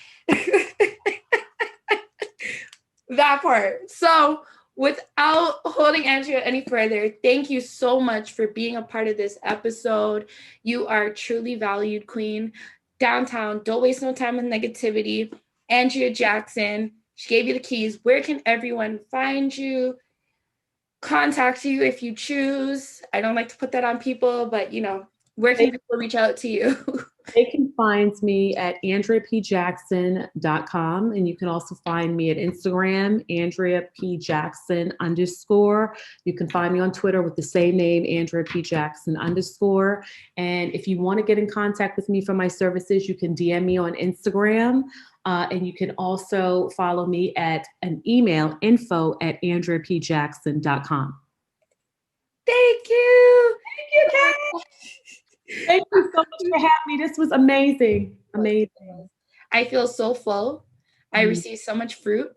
That part. So Without holding Andrea any further, thank you so much for being a part of this episode. You are truly valued, queen. Downtown, don't waste no time with negativity. Andrea Jackson, she gave you the keys. Where can everyone find you? Contact you if you choose. I don't like to put that on people, but where can people reach out to you?
They can find me at AndreaPJackson.com, and you can also find me at Instagram, AndreaPJackson_. You can find me on Twitter with the same name, AndreaPJackson_. And if you want to get in contact with me for my services, you can DM me on Instagram. And you can also follow me at an email, info@AndreaPJackson.com.
Thank you. Thank you, Kat.
Thank you so much for having me. This was amazing. Amazing.
I feel so full. I received so much fruit.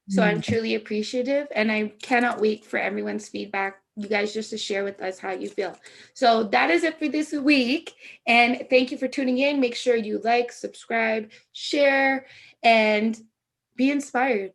So I'm truly appreciative. And I cannot wait for everyone's feedback. You guys just to share with us how you feel. So that is it for this week. And thank you for tuning in. Make sure you like, subscribe, share, and be inspired.